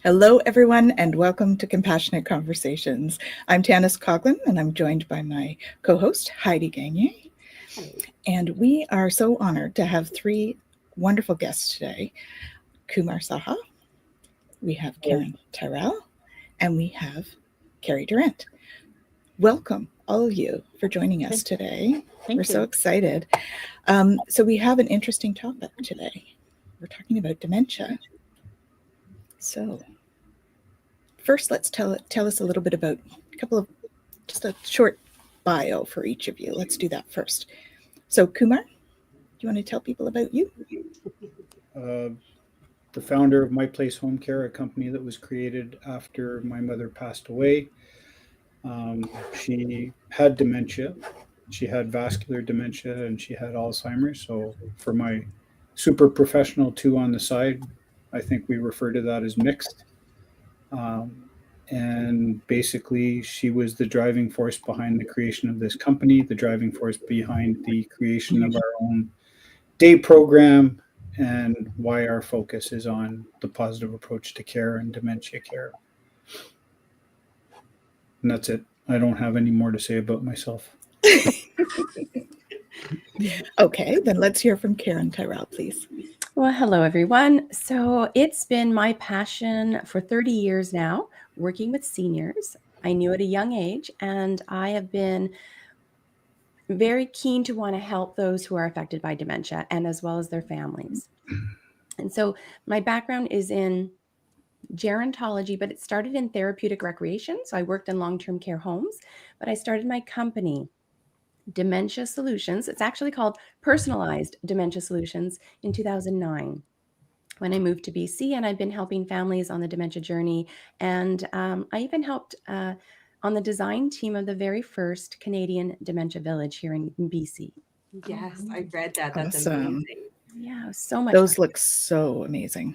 Hello, everyone, and welcome to Compassionate Conversations. I'm Tanys Coughlan, and I'm joined by my co-host, Heidi Gagne. And we are so honored to have three wonderful guests today. Kumar Saha, we have Tyrell, and we have Kerry Durant. Welcome, all of you, for joining us today. We're so excited. So we have an interesting topic today. We're talking about dementia. So first, let's tell us a little bit about just a short bio for each of you. Let's do that first. So Kumar, do you want to tell people about you? The founder of My Place Home Care, a company that was created after my mother passed away. She had dementia. She had vascular dementia and she had Alzheimer's. So for my super professional two on the side, I think we refer to that as mixed. And basically, she was the driving force behind the creation of this company, the driving force behind the creation of our own day program, and why our focus is on the positive approach to care and dementia care. And that's it. I don't have any more to say about myself. Okay, then let's hear from Karen Tyrell, please. Well, hello, everyone. So it's been my passion for 30 years now, working with seniors. I knew at a young age, and I have been very keen to want to help those who are affected by dementia and as well as their families. And so my background is in gerontology, but it started in therapeutic recreation. So I worked in long-term care homes, but I started my company, Dementia Solutions. It's actually called Personalized Dementia Solutions in 2009 when I moved to BC, and I've been helping families on the dementia journey. And I even helped on the design team of the very first Canadian Dementia Village here in BC. Yes, I read that. That's Awesome. amazing. Yeah, so much. Those look so amazing.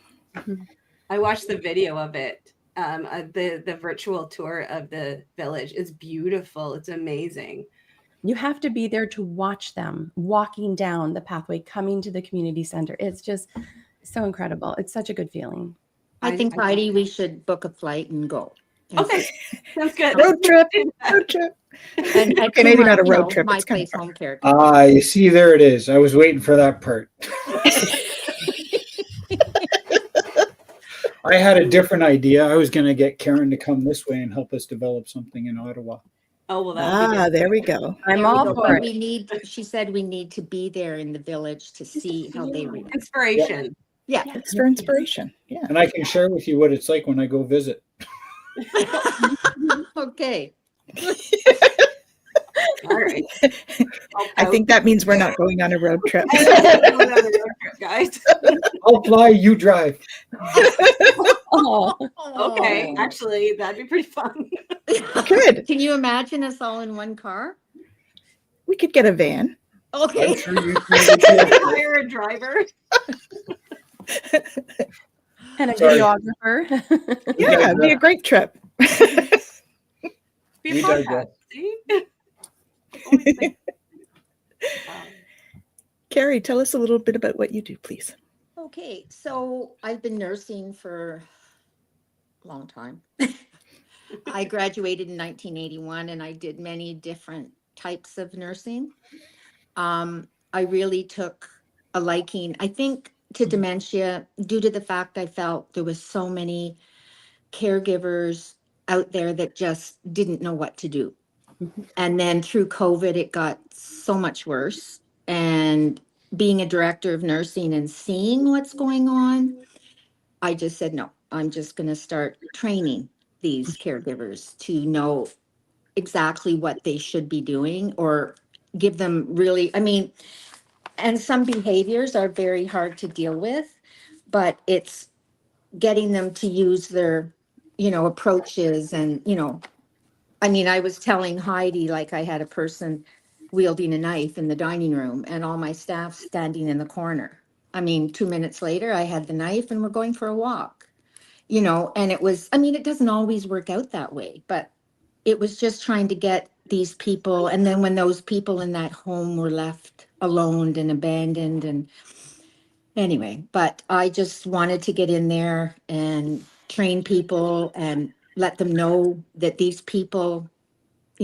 I watched the video of it. The virtual tour of the village is beautiful. It's amazing. You have to be there to watch them walking down the pathway, coming to the community center. It's just so incredible. It's such a good feeling. I think, Heidi, we should book a flight and go. Okay, sounds good. Road trip. And Okay, maybe not a road trip. My It's kind Place of Home Care. You see, there it is. I was waiting for that part. I had a different idea. I was going to get Karen to come this way and help us develop something in Ottawa. Oh, well, there we go. I'm all for it. She said we need to be there in the village to see how they react. Inspiration. Yeah. It's for inspiration. Yeah. And I can share with you what it's like when I go visit. Okay. All right. I think that means we're not going on a road trip. Guys. I'll fly, you drive. Oh, Okay, actually, that'd be pretty fun. Good. Can you imagine us all in one car? We could get a van. Okay. I'm sure you can. Hire a driver. and a Sorry. videographer. Yeah, it'd be a great trip. Be a You podcast. See? Kerry, tell us a little bit about what you do, please. Okay, so I've been nursing for a long time. I graduated in 1981 and I did many different types of nursing. I really took a liking, I think, to dementia due to the fact I felt there was so many caregivers out there that just didn't know what to do. And then through COVID, it got so much worse. And being a director of nursing and seeing what's going on, I just said, no, I'm just going to start training these caregivers to know exactly what they should be doing or give them really, and some behaviors are very hard to deal with, but it's getting them to use their, approaches and, I was telling Heidi, like I had a person wielding a knife in the dining room and all my staff standing in the corner. 2 minutes later, I had the knife and we're going for a walk, and it was, it doesn't always work out that way, but it was just trying to get these people. And then when those people in that home were left alone and abandoned and anyway, but I just wanted to get in there and train people and let them know that these people,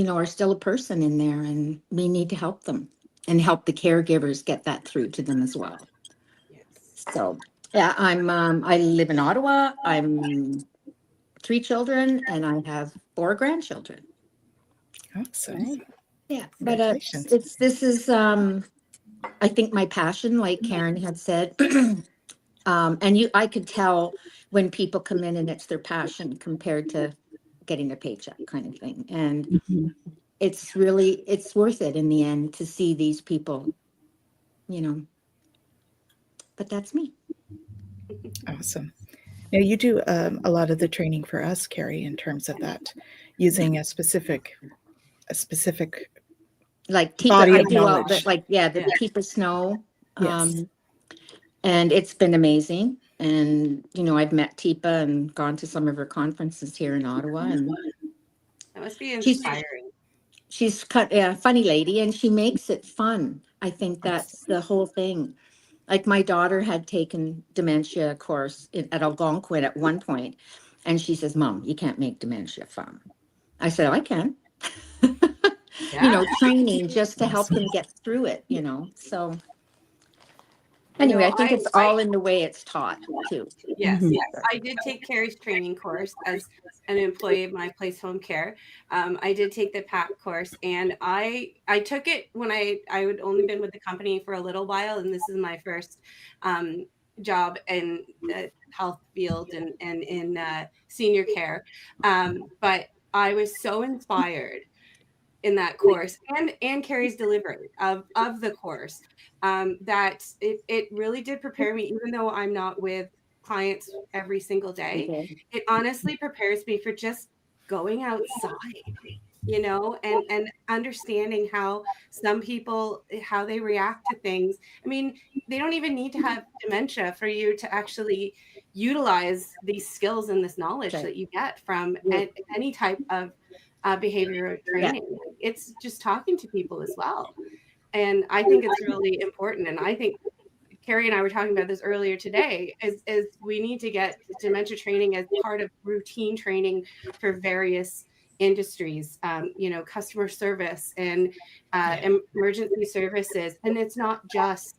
are still a person in there and we need to help them and help the caregivers get that through to them as well. Yes. So yeah, I live in Ottawa. I'm 3 children and I have 4 grandchildren. Awesome. Right. Yeah, but Congratulations. this is I think my passion, like Karen had said. And I could tell when people come in and it's their passion compared to getting a paycheck kind of thing. And Mhm. it's worth it in the end to see these people, but that's me. Awesome. Now you do a lot of the training for us, Kerry, in terms of that, using a specific Like Tipa, body I of do all the, knowledge. the Yeah. Tipa snow. Yes. And it's been amazing. And, I've met Tipa and gone to some of her conferences here in Ottawa. And That must be She's- inspiring. she's a funny lady and she makes it fun. I think that's the whole thing. Like my daughter had taken dementia course at Algonquin at one point, and she says, "Mom, you can't make dementia fun." I said, "Oh, I can." Yeah. Training just to help Awesome. them get through it, So You know, anyway, I think it's all in the way it's taught too. Yes, Mhm. yes. I did take Kerry's training course as an employee of my place home care. I did take the PAC course, and I took it when I had only been with the company for a little while, and this is my first job in the health field and in senior care. But I was so inspired in that course and Kerry's delivery of the course, that it really did prepare me, even though I'm not with clients every single day. Okay. It honestly prepares me for just going outside, and understanding how some people, how they react to things. I mean, they don't even need to have dementia for you to actually utilize these skills and this knowledge Okay. that you get from Yeah. any type of behavior training. It's just talking to people as well. And I think it's really important. And I think Kerry and I were talking about this earlier today, is we need to get dementia training as part of routine training for various industries, customer service and emergency services. And it's not just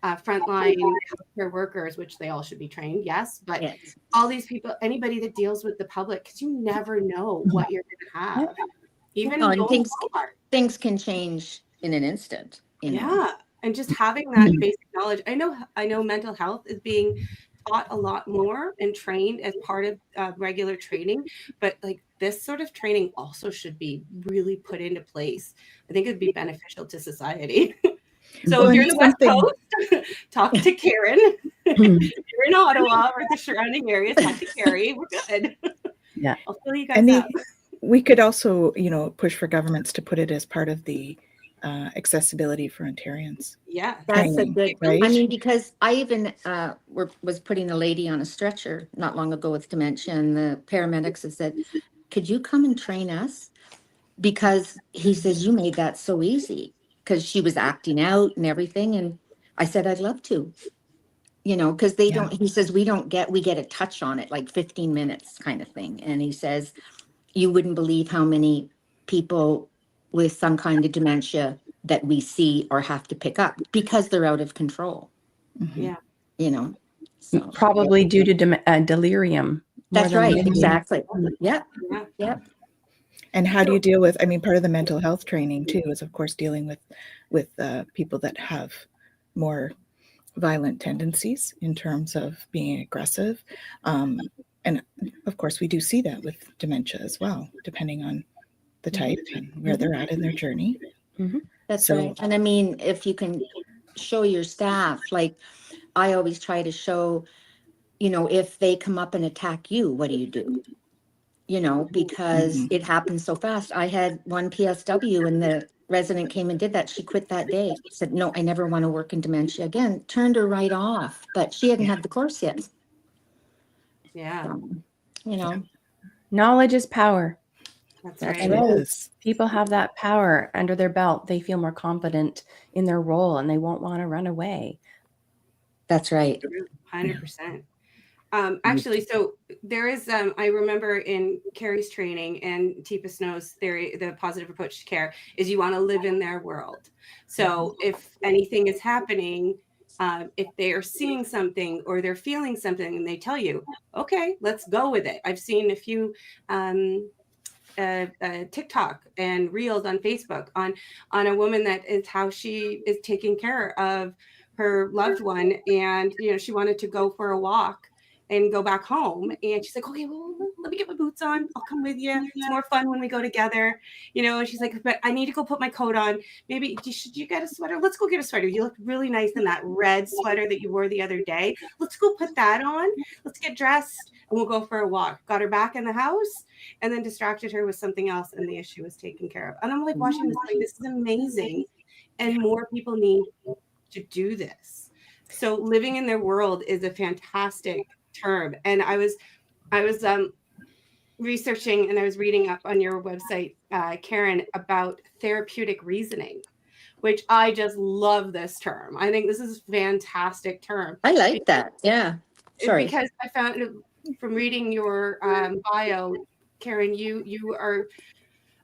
frontline healthcare workers, which they all should be trained, yes, but Yes. all these people, anybody that deals with the public, because you never know what you're going to have. Even Oh, and going to Walmart. things can change in an instant. Yeah, and just having that basic knowledge. I know mental health is being taught a lot more and trained as part of regular training, but like this sort of training also should be really put into place. I think it'd be beneficial to society. So Well, if you're and in the West something- Coast, talk to Karen. If you're in Ottawa or the surrounding areas, talk to Kerry. We're good. Yeah. I'll fill you guys And up. we could also, push for governments to put it as part of the accessibility for Ontarians. Yeah. That's a Training, good, right? I mean, because I even was putting a lady on a stretcher not long ago with dementia, and the paramedics have said, "Could you come and train us?" Because he says, "You made that so easy," because she was acting out and everything. And I said, "I'd love to." Because they Yeah. don't, he says, we get a touch on it, like 15 minutes kind of thing. And he says, "You wouldn't believe how many people with some kind of dementia that we see or have to pick up because they're out of control." Mhm. Yeah. So Probably due to delirium. more that's than right. anything. Exactly. Yep. Yeah. Yep. And how do you deal with? I mean, part of the mental health training too is, of course, dealing with people that have more violent tendencies in terms of being aggressive, and of course, we do see that with dementia as well, depending on the type and where they're at in their journey. That's So- right. And I mean, if you can show your staff, like I always try to show, if they come up and attack you, what do you do? Because it happens so fast. I had one PSW and the resident came and did that. She quit that day. Said, "No, I never want to work in dementia again." Turned her right off, but she hadn't had the course yet. Yeah. Knowledge is power. That's That's right. It right. is. People have that power under their belt. They feel more confident in their role and they won't want to run away. That's right. 100%. Actually, so there is, I remember in Kerry's training, and Teepus knows the positive approach to care is you want to live in their world. So if anything is happening, if they are seeing something or they're feeling something and they tell you, okay, let's go with it. I've seen a few TikTok and reels on Facebook on a woman that is how she is taking care of her loved one, and she wanted to go for a walk and go back home, and she's like, okay, well, let me get my boots on, I'll come with you, it's more fun when we go together, and she's like, but I need to go put my coat on, maybe should you get a sweater? Let's go get a sweater, you look really nice in that red sweater that you wore the other day, let's go put that on, let's get dressed and we'll go for a walk. Got her back in the house and then distracted her with something else, and the issue was taken care of. And I'm like watching this, like, this is amazing, and more people need to do this. So living in their world is a fantastic term. And I was researching, and I was reading up on your website, Karen, about therapeutic reasoning, which I just love this term. I think this is a fantastic term. I like that. Yeah. Sorry. Because I found from reading your bio, Karen, you are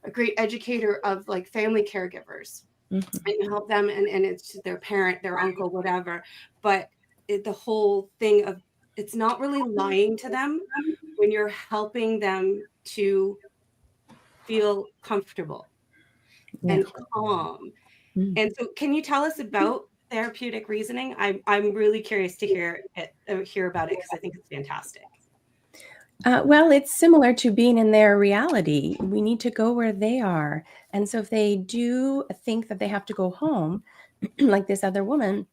a great educator of like family caregivers, and you help them, and it's their parent, their uncle, whatever. But the whole thing of, it's not really lying to them when you're helping them to feel comfortable and calm. And so can you tell us about therapeutic reasoning? I'm really curious to hear about it, because I think it's fantastic. Well, it's similar to being in their reality. We need to go where they are. And so if they do think that they have to go home, like this other woman,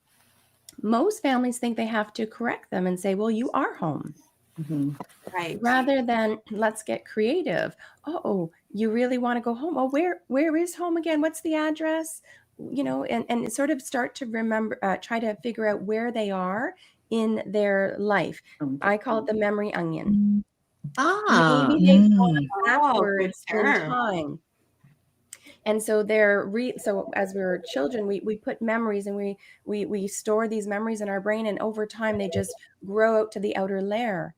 most families think they have to correct them and say, well, you are home. Right. Rather than let's get creative. Oh, you really want to go home? Oh, where is home again? What's the address? And sort of start to remember, try to figure out where they are in their life. I call it the memory onion. Maybe they've gone backwards in time. And so so as we were children, we put memories, and we store these memories in our brain, and over time they just grow out to the outer layer.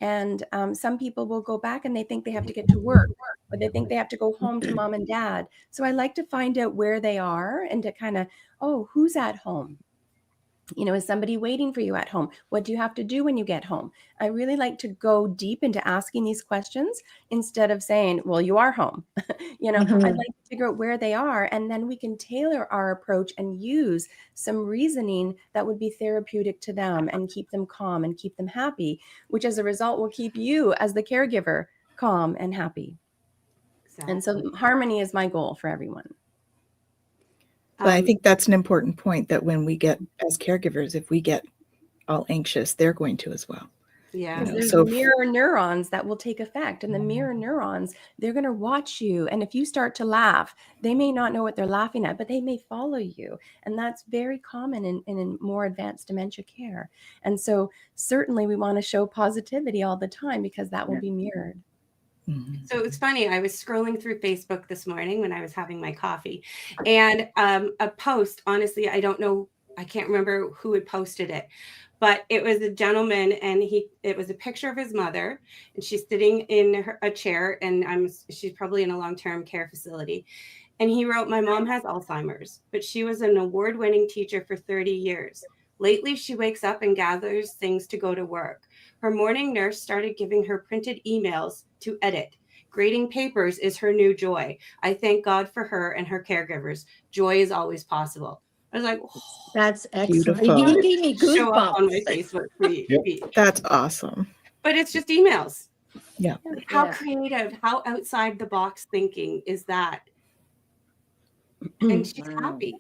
And some people will go back and they think they have to get to work, or they think they have to go home to mom and dad. So I like to find out where they are, and to kind of, who's at home? Is somebody waiting for you at home? What do you have to do when you get home? I really like to go deep into asking these questions instead of saying, well, you are home. I'd like to figure out where they are, and then we can tailor our approach and use some reasoning that would be therapeutic to them and keep them calm and keep them happy, which as a result will keep you as the caregiver calm and happy. Exactly. And so harmony is my goal for everyone. But I think that's an important point, that when we get, as caregivers, if we get all anxious, they're going to as well. Yeah. There's mirror neurons that will take effect, and the mirror neurons, they're going to watch you. And if you start to laugh, they may not know what they're laughing at, but they may follow you. And that's very common in more advanced dementia care. And so certainly we want to show positivity all the time, because that will be mirrored. So it's funny, I was scrolling through Facebook this morning when I was having my coffee, and a post, honestly, I don't know, I can't remember who had posted it, but it was a gentleman, and it was a picture of his mother, and she's sitting in a chair, and she's probably in a long-term care facility. And he wrote, my mom has Alzheimer's, but she was an award-winning teacher for 30 years. Lately, she wakes up and gathers things to go to work. Her morning nurse started giving her printed emails to edit. Grading papers is her new joy. I thank God for her and her caregivers. Joy is always possible. I was like, that's excellent. Beautiful. You gave me show up on my goosebumps. Facebook feed. That's awesome. But it's just emails. Yeah. How creative, how outside the box thinking is that? And she's happy.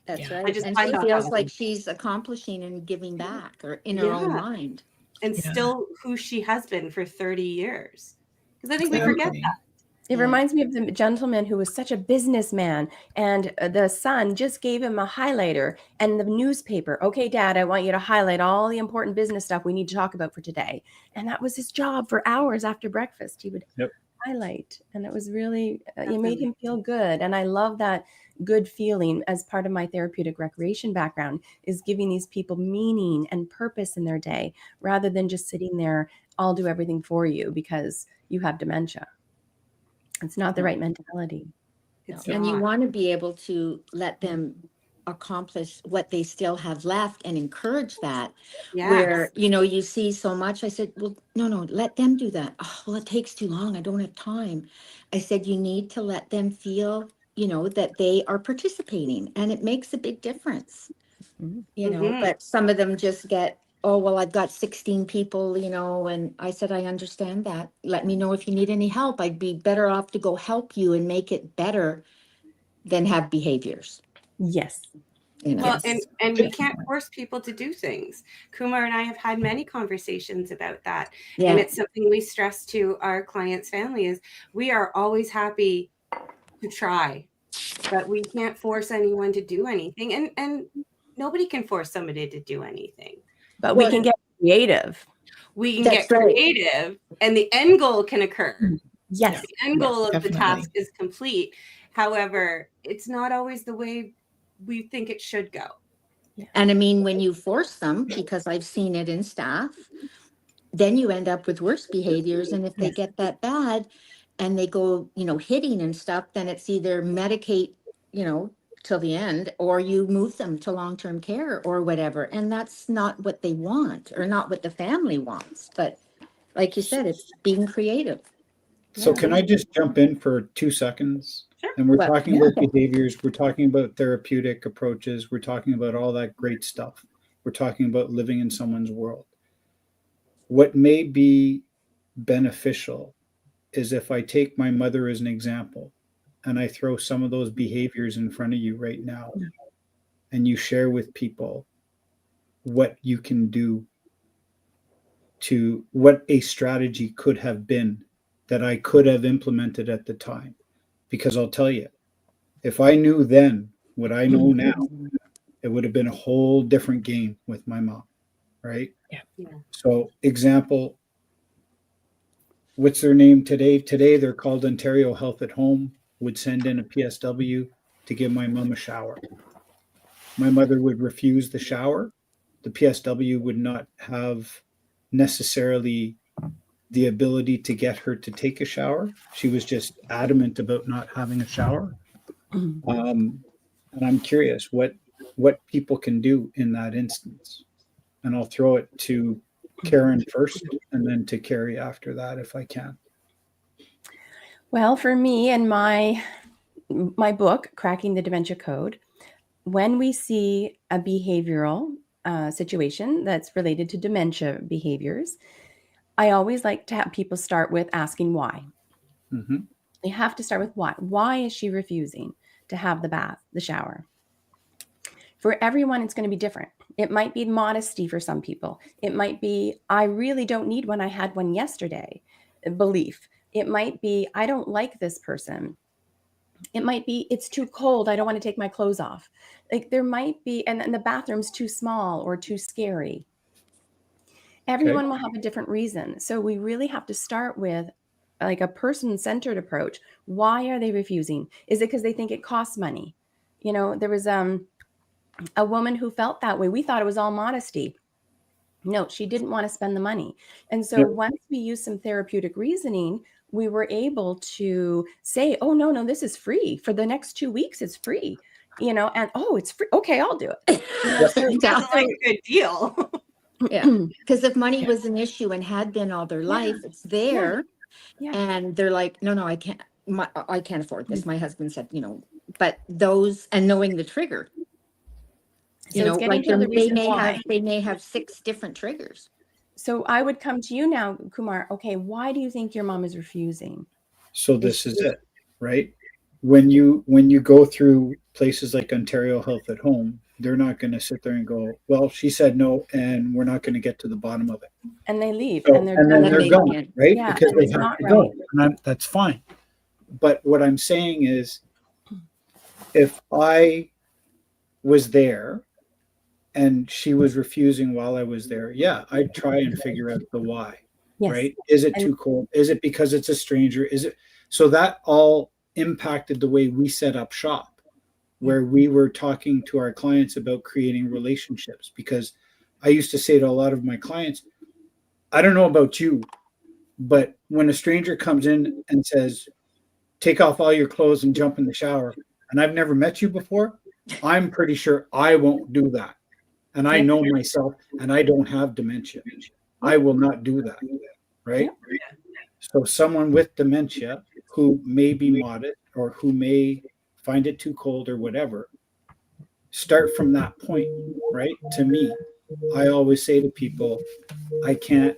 That's right. And she feels like she's accomplishing and giving back, or in her own mind. And still who she has been for 30 years. Because I think we forget that. It reminds me of the gentleman who was such a businessman, and the son just gave him a highlighter and the newspaper. Okay, Dad, I want you to highlight all the important business stuff we need to talk about for today. And that was his job for hours after breakfast. He would highlight, and it was really it made him feel good. And I love that good feeling as part of my therapeutic recreation background, is giving these people meaning and purpose in their day rather than just sitting there, I'll do everything for you because you have dementia. It's not the right mentality. And you want to be able to let them accomplish what they still have left and encourage that. Yes. Where, you know, you see so much. I said, well, no, let them do that. Oh, well, it takes too long. I don't have time. I said, you need to let them feel, you know, that they are participating, and it makes a big difference, you know, but some of them just get, oh, well, I've got 16 people, you know, and I said, I understand that. Let me know if you need any help. I'd be better off to go help you and make it better than have behaviors. Yes. You know? Well, and we can't force people to do things. Kumar and I have had many conversations about that. Yeah. And it's something we stress to our clients' families. We are always happy to try, but we can't force anyone to do anything. And nobody can force somebody to do anything. But we can get creative. We can That's get right. creative, and the end goal can occur. Yes. The end goal of the definitely. task is complete. However, it's not always the way we think it should go. And I mean, when you force them, because I've seen it in staff, then you end up with worse behaviors. And if they get that bad and they go, you know, hitting and stuff, then it's either medicate, you know, till the end, or you move them to long-term care or whatever. And that's not what they want, or not what the family wants. But like you said, it's being creative. So can I just jump in for 2 seconds? Sure. And we're Well, talking about behaviors, we're talking about therapeutic approaches, we're talking about all that great stuff. We're talking about living in someone's world. What may be beneficial is if I take my mother as an example and I throw some of those behaviors in front of you right now, and you share with people what you can do, to what a strategy could have been that I could have implemented at the time. Because I'll tell you, if I knew then what I know now, it would have been a whole different game with my mom, right? Yeah. So, example, what's their name today? Today they're called Ontario Health at Home, would send in a PSW to give my mom a shower. My mother would refuse the shower. The PSW would not have necessarily the ability to get her to take a shower. She was just adamant about not having a shower. And I'm curious what people can do in that instance. And I'll throw it to Karen first and then to Kerry after that, if I can. Well, for me and my book, Cracking the Dementia Code, when we see a behavioral situation that's related to dementia behaviors, I always like to have people start with asking why. Mm-hmm. You have to start with why. Why is she refusing to have the bath, the shower? For everyone, it's going to be different. It might be modesty for some people. It might be, I really don't need one. I had one yesterday. Belief. It might be, I don't like this person. It might be, it's too cold. I don't want to take my clothes off. Like there might be, and the bathroom's too small or too scary. Everyone will have a different reason. So we really have to start with like a person-centered approach. Why are they refusing? Is it because they think it costs money? You know, there was a woman who felt that way. We thought it was all modesty. No, she didn't want to spend the money. And so once we use some therapeutic reasoning, we were able to say, oh, no, this is free. For the next 2 weeks, it's free. You know, and oh, it's free. Okay, I'll do it. Sounds like a good deal. Yeah, because if money was an issue and had been all their life, it's there. Yeah. And they're like, no, I can't. I can't afford this. My husband said, you know, but those, and knowing the trigger, So you know, it's getting like to the they reason why. may have 6 different triggers. So I would come to you now, Kumar. Okay, why do you think your mom is refusing? So this is it, right? When you go through places like Ontario Health at Home, they're not going to sit there and go, well, she said no, and we're not going to get to the bottom of it. And they leave, So, and they're and then done. they're gone, right? Yeah, because and they it's have not to go. right. And that's fine. But what I'm saying is, if I was there and she was refusing while I was there, yeah, I'd try and figure out the why. Yes. right? Is it And- too cold? Is it because it's a stranger? Is it? So that all impacted the way we set up shop, where we were talking to our clients about creating relationships. Because I used to say to a lot of my clients, I don't know about you, but when a stranger comes in and says, take off all your clothes and jump in the shower, and I've never met you before, I'm pretty sure I won't do that. And I know myself, and I don't have dementia. I will not do that, right? So someone with dementia who may be modest or who may find it too cold or whatever, start from that point, right? To me, I always say to people, I can't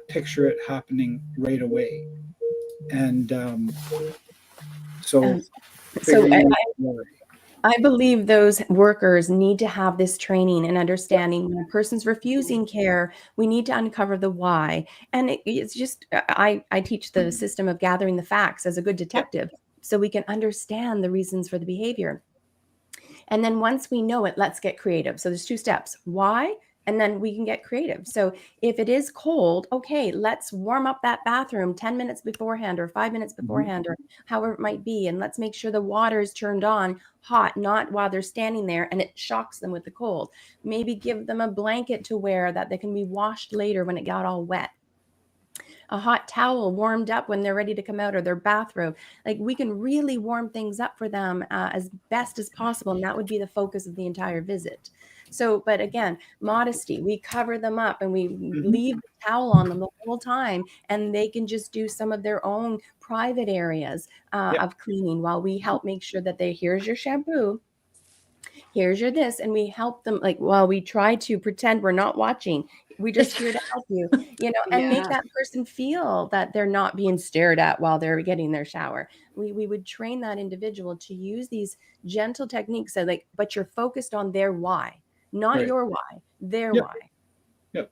picture it happening right away. And so so figuring out I believe those workers need to have this training and understanding when a person's refusing care, we need to uncover the why. And it's just, I teach the system of gathering the facts as a good detective so we can understand the reasons for the behavior. And then once we know it, let's get creative. So there's 2 steps. Why? And then we can get creative. So if it is cold, okay, let's warm up that bathroom 10 minutes beforehand or 5 minutes beforehand or however it might be. And let's make sure the water is turned on hot, not while they're standing there and it shocks them with the cold. Maybe give them a blanket to wear that they can be washed later when it got all wet. A hot towel warmed up when they're ready to come out, or their bathrobe. Like, we can really warm things up for them as best as possible. And that would be the focus of the entire visit. So, but again, modesty, we cover them up and we leave the towel on them the whole time, and they can just do some of their own private areas of cleaning while we help make sure that here's your shampoo, here's your this, and we help them, like, while we try to pretend we're not watching, we're just here to help you, and make that person feel that they're not being stared at while they're getting their shower. We would train that individual to use these gentle techniques, so like, but you're focused on their why, not your why, their why. Yep.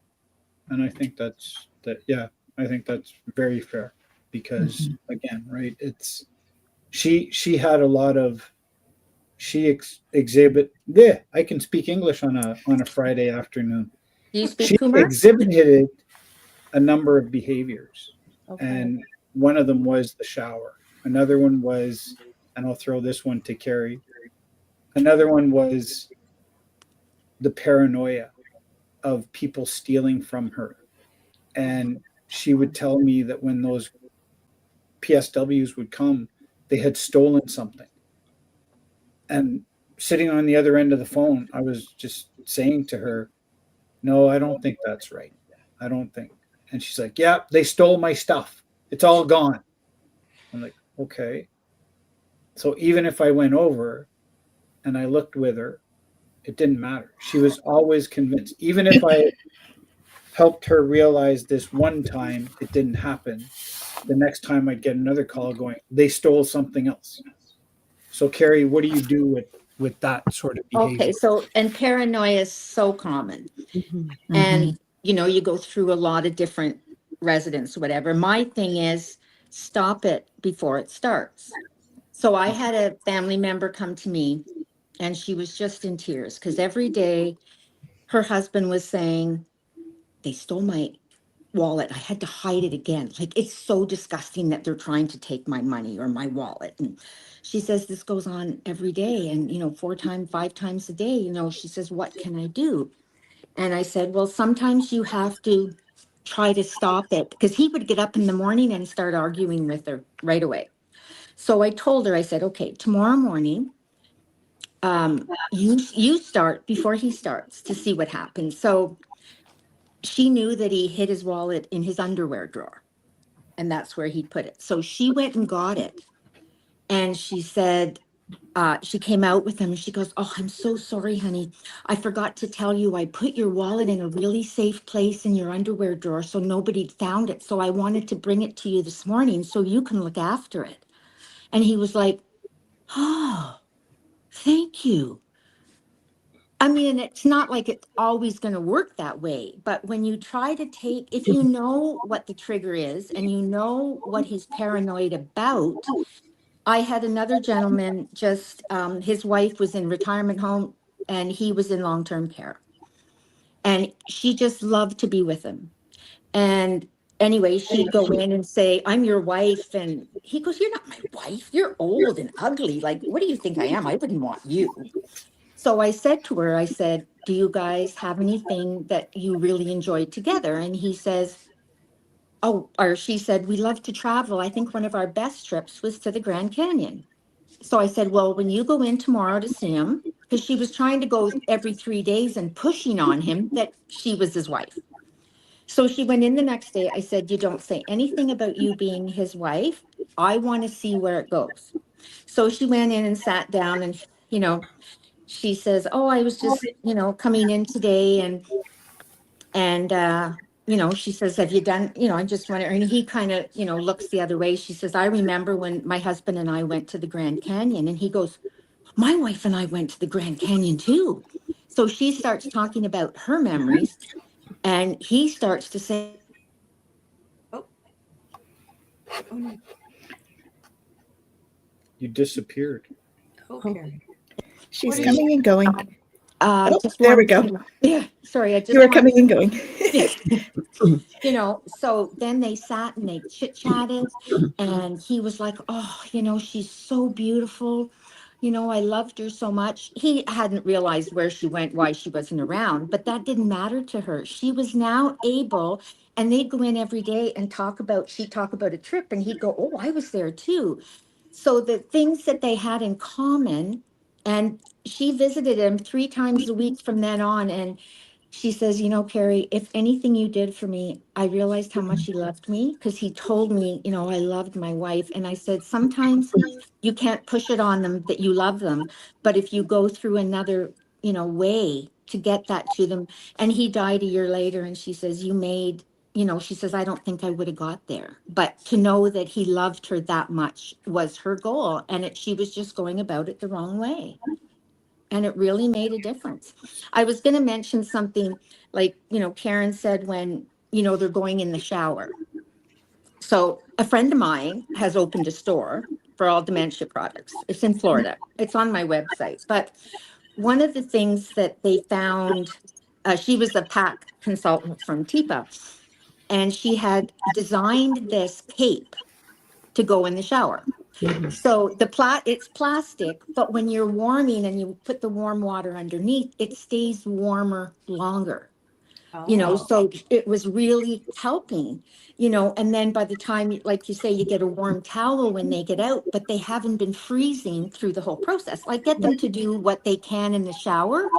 And I think that's I think that's very fair, because again, right, it's she had a lot of I can speak English on a Friday afternoon. Do you speak She Kumar? exhibited a number of behaviors. And one of them was the shower. Another one was, and I'll throw this one to Kerry, another one was the paranoia of people stealing from her. And she would tell me that when those PSWs would come, they had stolen something. And sitting on the other end of the phone, I was just saying to her, no, I don't think that's right. I don't think. And she's like, yeah, they stole my stuff. It's all gone. I'm like, okay. So even if I went over and I looked with her, it didn't matter. She was always convinced. Even if I helped her realize this one time it didn't happen, the next time I'd get another call going, they stole something else. So Kerry, what do you do with that sort of behavior? Okay, so, and paranoia is so common. And, you go through a lot of different residents, whatever. My thing is, stop it before it starts. So I had a family member come to me, and she was just in tears because every day her husband was saying, they stole my wallet. I had to hide it again. Like, it's so disgusting that they're trying to take my money or my wallet. And she says, this goes on every day. And, 5 times a day, she says, what can I do? And I said, well, sometimes you have to try to stop it, because he would get up in the morning and start arguing with her right away. So I told her, I said, okay, tomorrow morning, you start before he starts to see what happens. So she knew that he hid his wallet in his underwear drawer, and that's where he put it. So she went and got it. And she said, she came out with him and she goes, oh, I'm so sorry, honey. I forgot to tell you, I put your wallet in a really safe place in your underwear drawer so nobody found it. So I wanted to bring it to you this morning so you can look after it. And he was like, oh, thank you. I mean, it's not like it's always going to work that way, but when you try to take, if you know what the trigger is and you know what he's paranoid about. I had another gentleman, just his wife was in retirement home and he was in long-term care. And she just loved to be with him. And anyway, she'd go in and say, I'm your wife. And he goes, you're not my wife. You're old and ugly. Like, what do you think I am? I wouldn't want you. So I said to her, I said, do you guys have anything that you really enjoyed together? And he says, oh, or she said, we love to travel. I think one of our best trips was to the Grand Canyon. So I said, well, when you go in tomorrow to see him, because she was trying to go every 3 days and pushing on him that she was his wife. So she went in the next day. I said, you don't say anything about you being his wife. I want to see where it goes. So she went in and sat down and, she says, oh, I was just, coming in today and she says, have you done, I just went, and he kind of, looks the other way. She says, I remember when my husband and I went to the Grand Canyon, and he goes, my wife and I went to the Grand Canyon too. So she starts talking about her memories, and he starts to say, Oh no. You disappeared. Oh, Kerry. She's coming and going. just there we one- go. Yeah, sorry, I just You were wanted- coming and going. So then they sat and they chit-chatted, and he was like, oh, she's so beautiful. I loved her so much. He hadn't realized where she went, why she wasn't around, but that didn't matter to her. She was now able, and they'd go in every day and she'd talk about a trip, and he'd go, oh, I was there too. So the things that they had in common, and she visited him 3 times a week from then on, and she says, Kerry, if anything you did for me, I realized how much he loved me, because he told me, I loved my wife. And I said, sometimes you can't push it on them that you love them. But if you go through another, way to get that to them. And he died a year later. And she says, she says, I don't think I would have got there. But to know that he loved her that much was her goal. And she was just going about it the wrong way. And it really made a difference. I was going to mention something like, Karen said when, they're going in the shower. So a friend of mine has opened a store for all dementia products. It's in Florida. It's on my website. But one of the things that they found, she was a PAC consultant from TIPA, and she had designed this cape to go in the shower. So it's plastic, but when you're warming and you put the warm water underneath, it stays warmer longer. So it was really helping, and then by the time, like you say, you get a warm towel when they get out, but they haven't been freezing through the whole process. Like, get them to do what they can in the shower,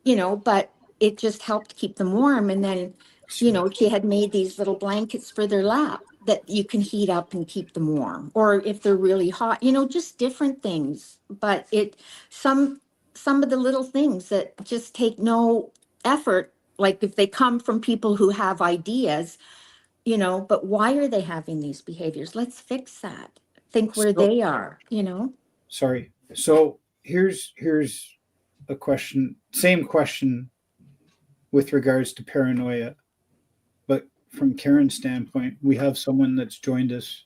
but it just helped keep them warm. And then, she had made these little blankets for their lap that you can heat up and keep them warm, or if they're really hot, just different things. But some of the little things that just take no effort, like if they come from people who have ideas, but why are they having these behaviors? Let's fix that. Think where they are, Sorry. So here's a question, same question with regards to paranoia, but from Karen's standpoint, we have someone that's joined us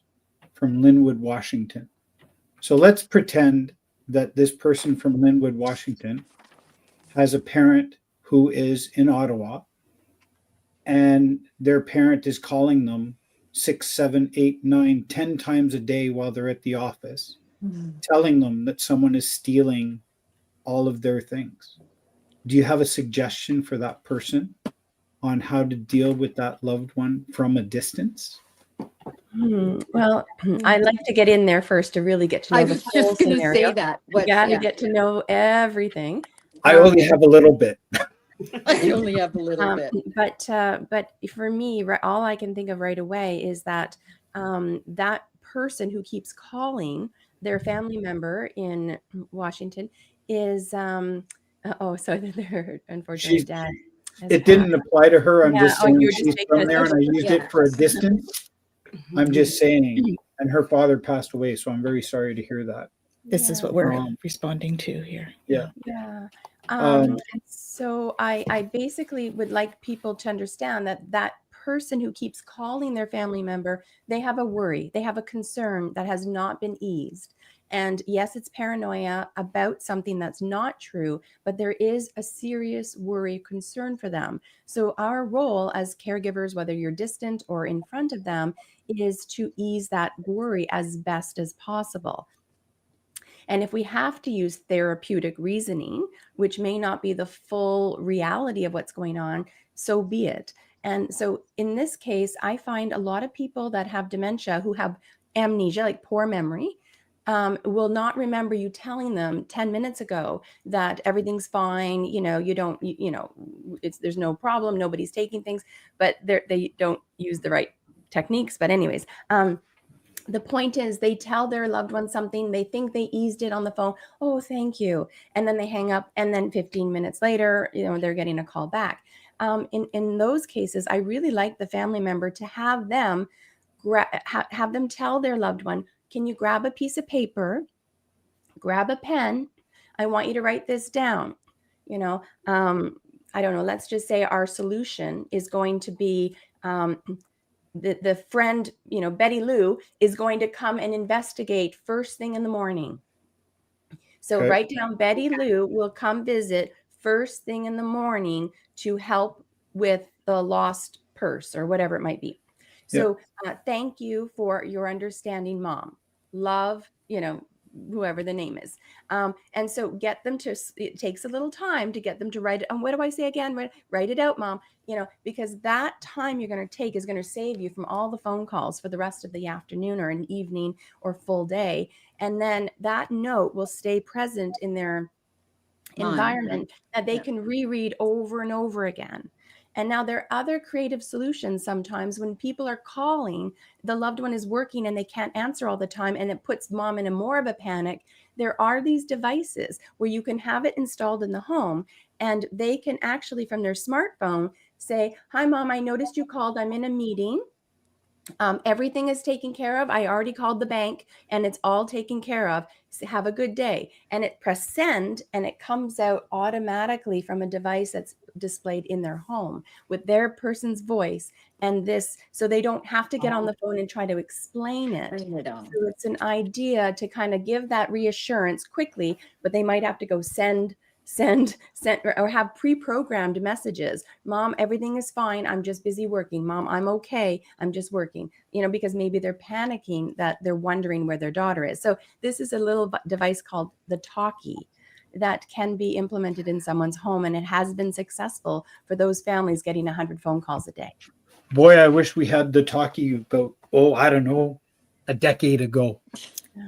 from Lynnwood, Washington. So let's pretend that this person from Lynnwood, Washington has a parent who is in Ottawa, and their parent is calling them 6, 7, 8, 9, 10 times a day while they're at the office, telling them that someone is stealing all of their things. Do you have a suggestion for that person on how to deal with that loved one from a distance? Well, I'd like to get in there first to really get to know I the was full just going to scenario. say that. You got to get to know everything. I only have a little bit. I only have a little bit. But for me, all I can think of right away is that that person who keeps calling their family member in Washington is so their unfortunately dad. It didn't apply to her. I'm just saying you're just she's making from there, and I used it for a distance. I'm just saying, and her father passed away, so I'm very sorry to hear that. This is what we're responding to here. Yeah. And so I basically would like people to understand that person who keeps calling their family member, they have a worry, they have a concern that has not been eased. And yes, it's paranoia about something that's not true, but there is a serious worry, concern for them. So our role as caregivers, whether you're distant or in front of them, is to ease that worry as best as possible. And if we have to use therapeutic reasoning, which may not be the full reality of what's going on, so be it. And so in this case, I find a lot of people that have dementia who have amnesia, like poor memory, will not remember you telling them 10 minutes ago that everything's fine. There's no problem. Nobody's taking things, but they don't use the right techniques. But anyways, the point is they tell their loved one something, they think they eased it on the phone. Oh, thank you. And then they hang up. And then 15 minutes later, they're getting a call back. In those cases, I really like the family member to have them have them tell their loved one, can you grab a piece of paper, grab a pen? I want you to write this down. I don't know. Let's just say our solution is going to be the friend, Betty Lou is going to come and investigate first thing in the morning. So write down Betty Lou will come visit first thing in the morning to help with the lost purse or whatever it might be. So thank you for your understanding, Mom. Love, whoever the name is. And so get them to, it takes a little time to get them to write it. And what do I say again? Write it out, Mom, because that time you're going to take is going to save you from all the phone calls for the rest of the afternoon or an evening or full day. And then that note will stay present in their environment that they can reread over and over again. And now there are other creative solutions. Sometimes when people are calling, the loved one is working and they can't answer all the time, and it puts mom in more of a panic. There are these devices where you can have it installed in the home, and they can actually from their smartphone say, hi, Mom, I noticed you called. I'm in a meeting. Everything is taken care of. I already called the bank and it's all taken care of. So have a good day. And it press send and it comes out automatically from a device that's displayed in their home with their person's voice. And this, so they don't have to get on the phone and try to explain it. So it's an idea to kind of give that reassurance quickly, but they might have to go send or have pre-programmed messages. Mom, everything is fine. I'm just busy working. Mom, I'm okay. I'm just working, because maybe they're panicking that they're wondering where their daughter is. So this is a little device called the Talkie that can be implemented in someone's home. And it has been successful for those families getting 100 phone calls a day. Boy, I wish we had the Talkie about, I don't know, a decade ago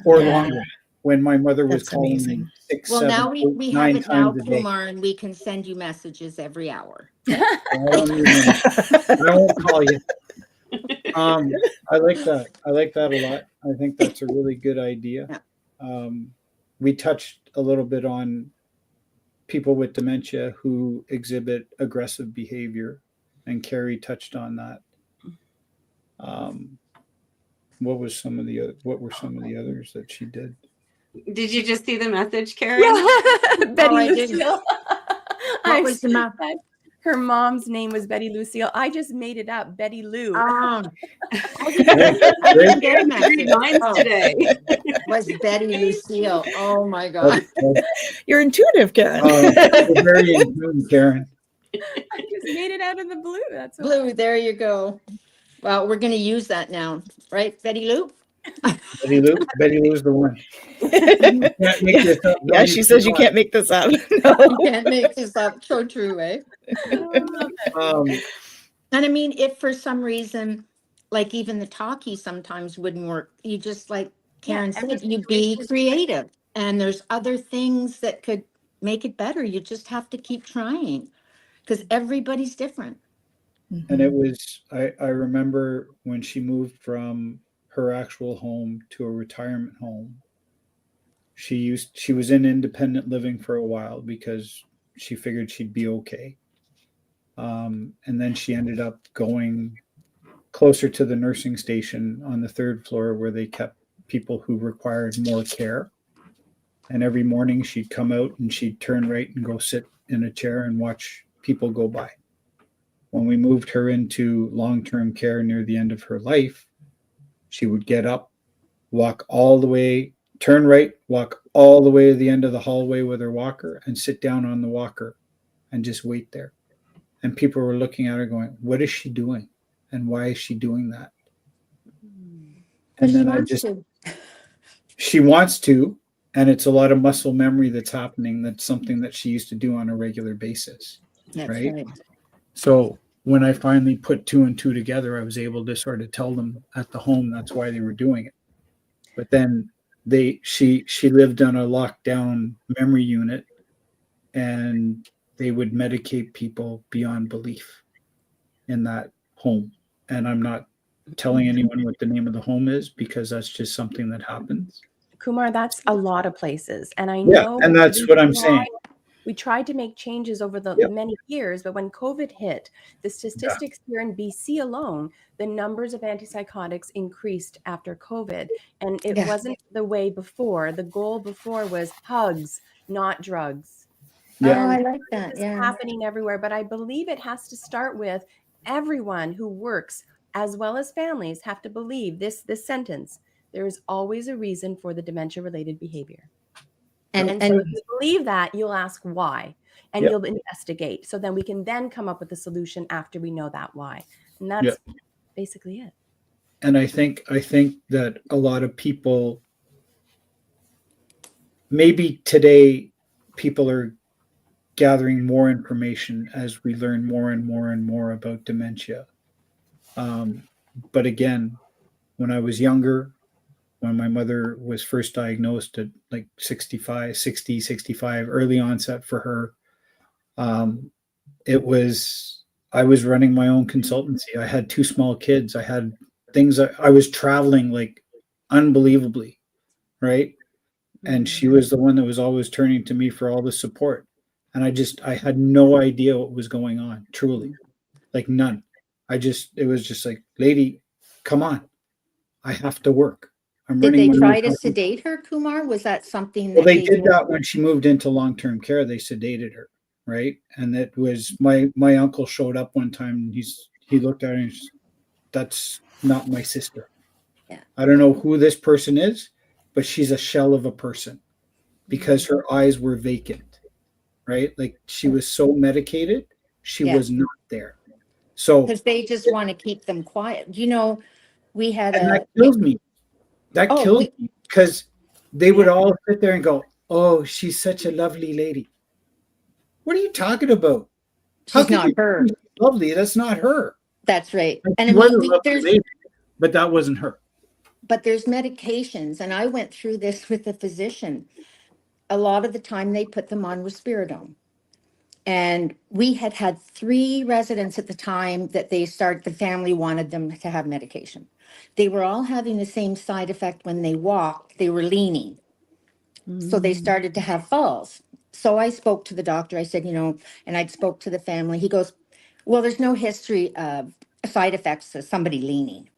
or longer. When my mother was calling me 6, 7, now 8, we 9 have it now, times a day. Kumar, and we can send you messages every hour. I won't call you. I like that. I like that a lot. I think that's a really good idea. We touched a little bit on people with dementia who exhibit aggressive behavior, and Kerry touched on that. What were some of the others that she did? Did you just see the message, Karen? Yeah. Betty Lucille. What was the message? Her mom's name was Betty Lucille. I just made it up, Betty Lou. I didn't get a message. Today was Betty Lucille. Oh my God. You're intuitive, Karen. You're very intuitive, Karen. I just made it out of the blue. That's Blue, there you go. Well, we're going to use that now, right, Betty Lou? Betty Lou's the one. Yeah, she says you can't make this up. No. You can't make this up. So true, eh? And I mean, if for some reason, like even the Talkie sometimes wouldn't work, you just like Karen said, you be creative. And there's other things that could make it better. You just have to keep trying because everybody's different. And it was, I remember when she moved from her actual home to a retirement home, she was in independent living for a while because she figured she'd be okay. And then she ended up going closer to the nursing station on the 3rd floor where they kept people who required more care. And every morning she'd come out and she'd turn right and go sit in a chair and watch people go by. When we moved her into long-term care near the end of her life, she would get up, walk all the way, turn right, walk all the way to the end of the hallway with her walker and sit down on the walker and just wait there. And people were looking at her going, what is she doing? And why is she doing that? And then she wants to, and it's a lot of muscle memory that's happening. That's something that she used to do on a regular basis. That's right? right. So when I finally put 2 and 2 together, I was able to sort of tell them at the home that's why they were doing it. But then she lived on a lockdown memory unit, and they would medicate people beyond belief in that home. And I'm not telling anyone what the name of the home is because that's just something that happens. Kumar, that's a lot of places. And I Yeah, know and that's what I'm saying. we tried to make changes over the many years, but when COVID hit, the statistics here in BC alone, the numbers of antipsychotics increased after COVID. And it wasn't the way before. The goal before was hugs, not drugs. Yeah. Oh, I like that. It's Yeah. happening everywhere, but I believe it has to start with everyone who works, as well as families, have to believe this sentence. There is always a reason for the dementia-related behavior. And so if you believe that, you'll ask why, and you'll investigate. So then we can then come up with a solution after we know that why. And that's basically it. And I think that a lot of people, maybe today, people are gathering more information as we learn more and more and more about dementia. But again, when I was younger, when my mother was first diagnosed at like 65, early onset for her, I was running my own consultancy. I had 2 small kids. I had things, I was traveling like unbelievably, right? And she was the one that was always turning to me for all the support. And I had no idea what was going on, truly, like none. It was just like, lady, come on, I have to work. Did they try to sedate her, Kumar? Was that something that they did that when she moved into long-term care? They sedated her, right? And it was my uncle showed up one time. He looked at her and that's not my sister. Yeah. I don't know who this person is, but she's a shell of a person because her eyes were vacant, right? Like she was so medicated, she was not there. So because they just want to keep them quiet. We had that kills me. That killed me because they would all sit there and go, "Oh, she's such a lovely lady." What are you talking about? She's not her. Lovely. That's not her. That's right. And I mean, lady, but that wasn't her. But there's medications, and I went through this with a physician. A lot of the time, they put them on risperidone. And we had 3 residents at the time that the family wanted them to have medication. They were all having the same side effect when they walked. They were leaning. So they started to have falls. So I spoke to the doctor. I said, and I spoke to the family. He goes, well, there's no history of side effects of somebody leaning.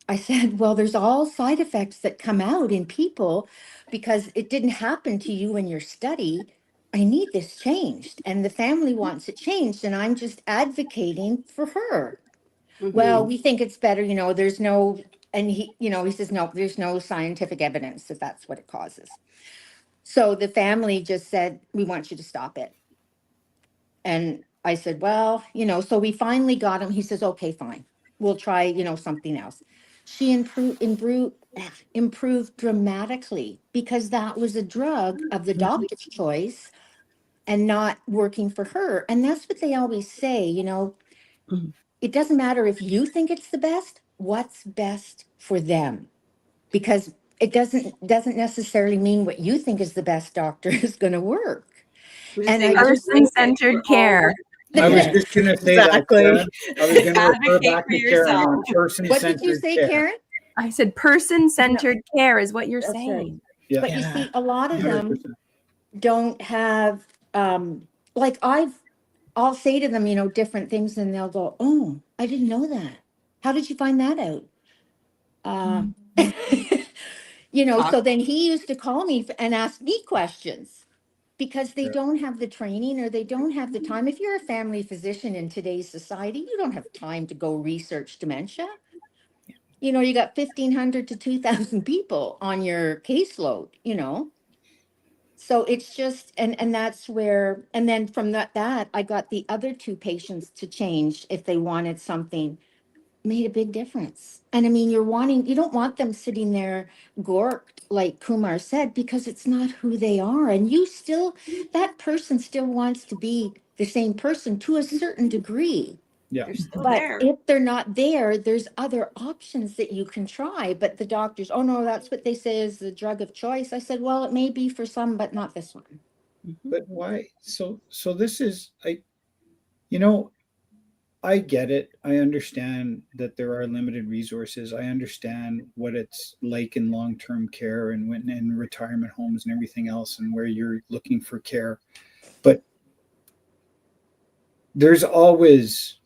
I said, well, there's all side effects that come out in people because it didn't happen to you in your study. I need this changed, and the family wants it changed, and I'm just advocating for her. Well, we think it's better, there's no, and he says, no, there's no scientific evidence that that's what it causes. So the family just said, we want you to stop it. And I said, well, so we finally got him. He says, okay, fine. We'll try, something else. She improved dramatically because that was a drug of the doctor's choice and not working for her. And that's what they always say, it doesn't matter if you think it's the best, what's best for them. Because it doesn't necessarily mean what you think is the best doctor is going to work. And person-centered care. I was just going to say Exactly. that. I was going to refer back to Karen on What person-centered did you say, care. Karen? I said person-centered care is what you're That's saying. right. Yeah. But you see, a lot of them 100%. don't have, like I'll say to them, different things, and they'll go, oh, I didn't know that. How did you find that out? So then he used to call me and ask me questions. because they Yeah. don't have the training or they don't have the time. If you're a family physician in today's society, you don't have time to go research dementia. You know, you got 1,500 to 2,000 people on your caseload, you know. So it's just, and that's where, and then from that I got the other two patients to change if they wanted something, made a big difference. And I mean, you don't want them sitting there gorked, like Kumar said, because it's not who they are. And that person still wants to be the same person to a certain degree. Yeah. They're still But there. if they're not there, there's other options that you can try. But the doctors, oh no, that's what they say is the drug of choice. I said, well, it may be for some, but not this one. But why? So this is, you know, I get it. I understand that there are limited resources. I understand what it's like in long-term care and when in retirement homes and everything else and where you're looking for care. But there's always,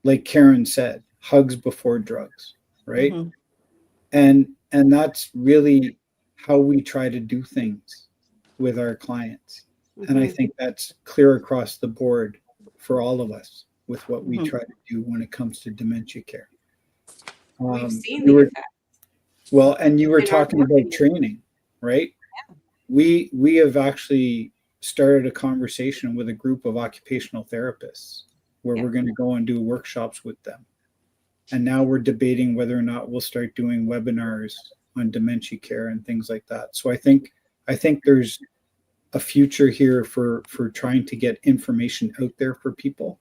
like Karen said, hugs before drugs, right? Mhm. And that's really how we try to do things with our clients. And I Mhm. think that's clear across the board for all of us with what we Mhm. try to do when it comes to dementia care. We've seen you the were, effect. well, and you were in our talking about training, right? We have actually started a conversation with a group of occupational therapists where Yeah. we're going to go and do workshops with them. And now we're debating whether or not we'll start doing webinars on dementia care and things like that. So I think there's a future here for trying to get information out there for people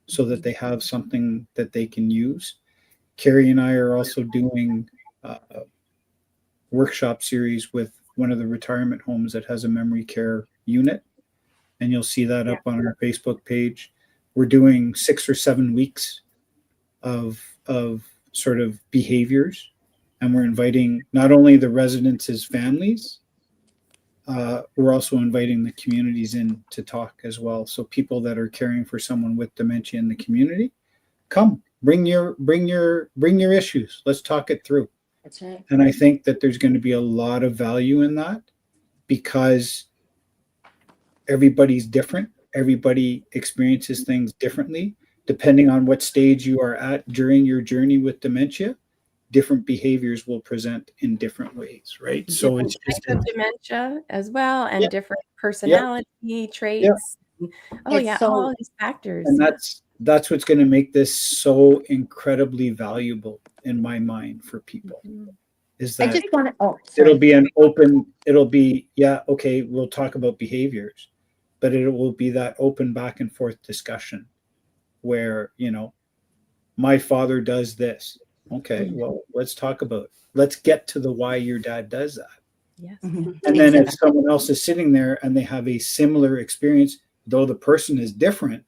so that they have something that they can use. Kerry and I are also doing a workshop series with one of the retirement homes that has a memory care unit, and you'll see that up on our Facebook page. We're doing 6 or 7 weeks of sort of behaviors, and we're inviting not only the residents' families, we're also inviting the communities in to talk as well. So people that are caring for someone with dementia in the community, come, bring your issues. Let's talk it through. That's right. And I think that there's going to be a lot of value in that because everybody's different. Everybody experiences things differently. Depending on what stage you are at during your journey with dementia, different behaviors will present in different ways, right? So Different it's types of dementia as well, and Yeah. different personality traits. Oh It's yeah, so- all these factors. and that's what's going to make this so incredibly valuable in my mind for people. Mhm. Is I that just want to, it'll be okay, we'll talk about behaviors, but it will be that open back and forth discussion where, my father does this. Okay, well, let's talk about it. Let's get to the why your dad does that. Yes. Mhm. And then if Exactly. someone else is sitting there and they have a similar experience, though the person is different,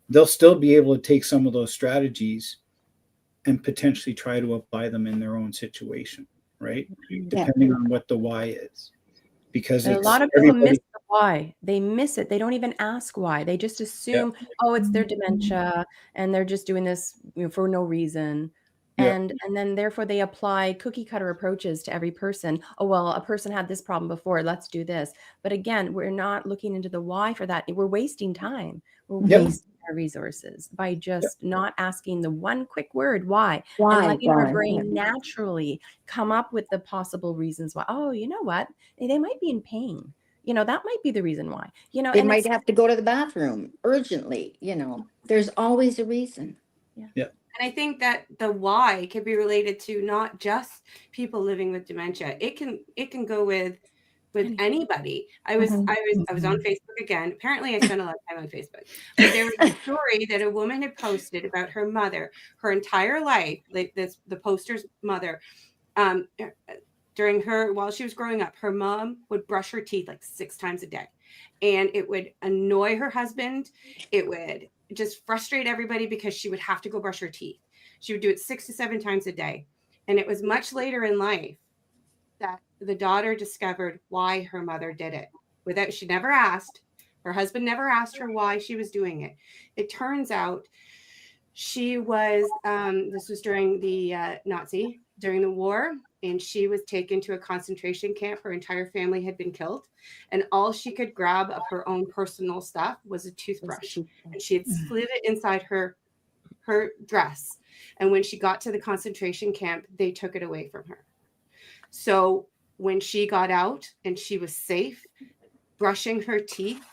they'll still be able to take some of those strategies and potentially try to apply them in their own situation, right? Depending on what the why is. Because And a it's lot of people miss everybody. the why. They miss it. They don't even ask why. They just assume, oh, it's their dementia and they're just doing this, for no reason. Yeah. And then therefore they apply cookie cutter approaches to every person. Oh, well, a person had this problem before, let's do this. But again, we're not looking into the why for that. We're wasting time. We're Yep. wasting our resources by just not asking the one quick word, why, Why? and letting our Why? brain naturally come up with the possible reasons why. Oh, you know what? They might be in pain. That might be the reason why. They And might have to go to the bathroom urgently, there's always a reason. And I think that the why can be related to not just people living with dementia. It can go with anybody. I was on Facebook again. Apparently I spent a lot of time on Facebook. But there was a story that a woman had posted about her mother, her entire life, like the poster's mother, while she was growing up, her mom would brush her teeth like 6 times a day. And it would annoy her husband. It would just frustrate everybody because she would have to go brush her teeth. She would do it 6 to 7 times a day. And it was much later in life that the daughter discovered why her mother did it. She never asked. Her husband never asked her why she was doing it. It turns out she was, this was during the during the war. and she was taken to a concentration camp. Her entire family had been killed, and all she could grab of her own personal stuff was a toothbrush, and she had slid it inside her dress. And when she got to the concentration camp, they took it away from her. So when she got out and she was safe, brushing her teeth,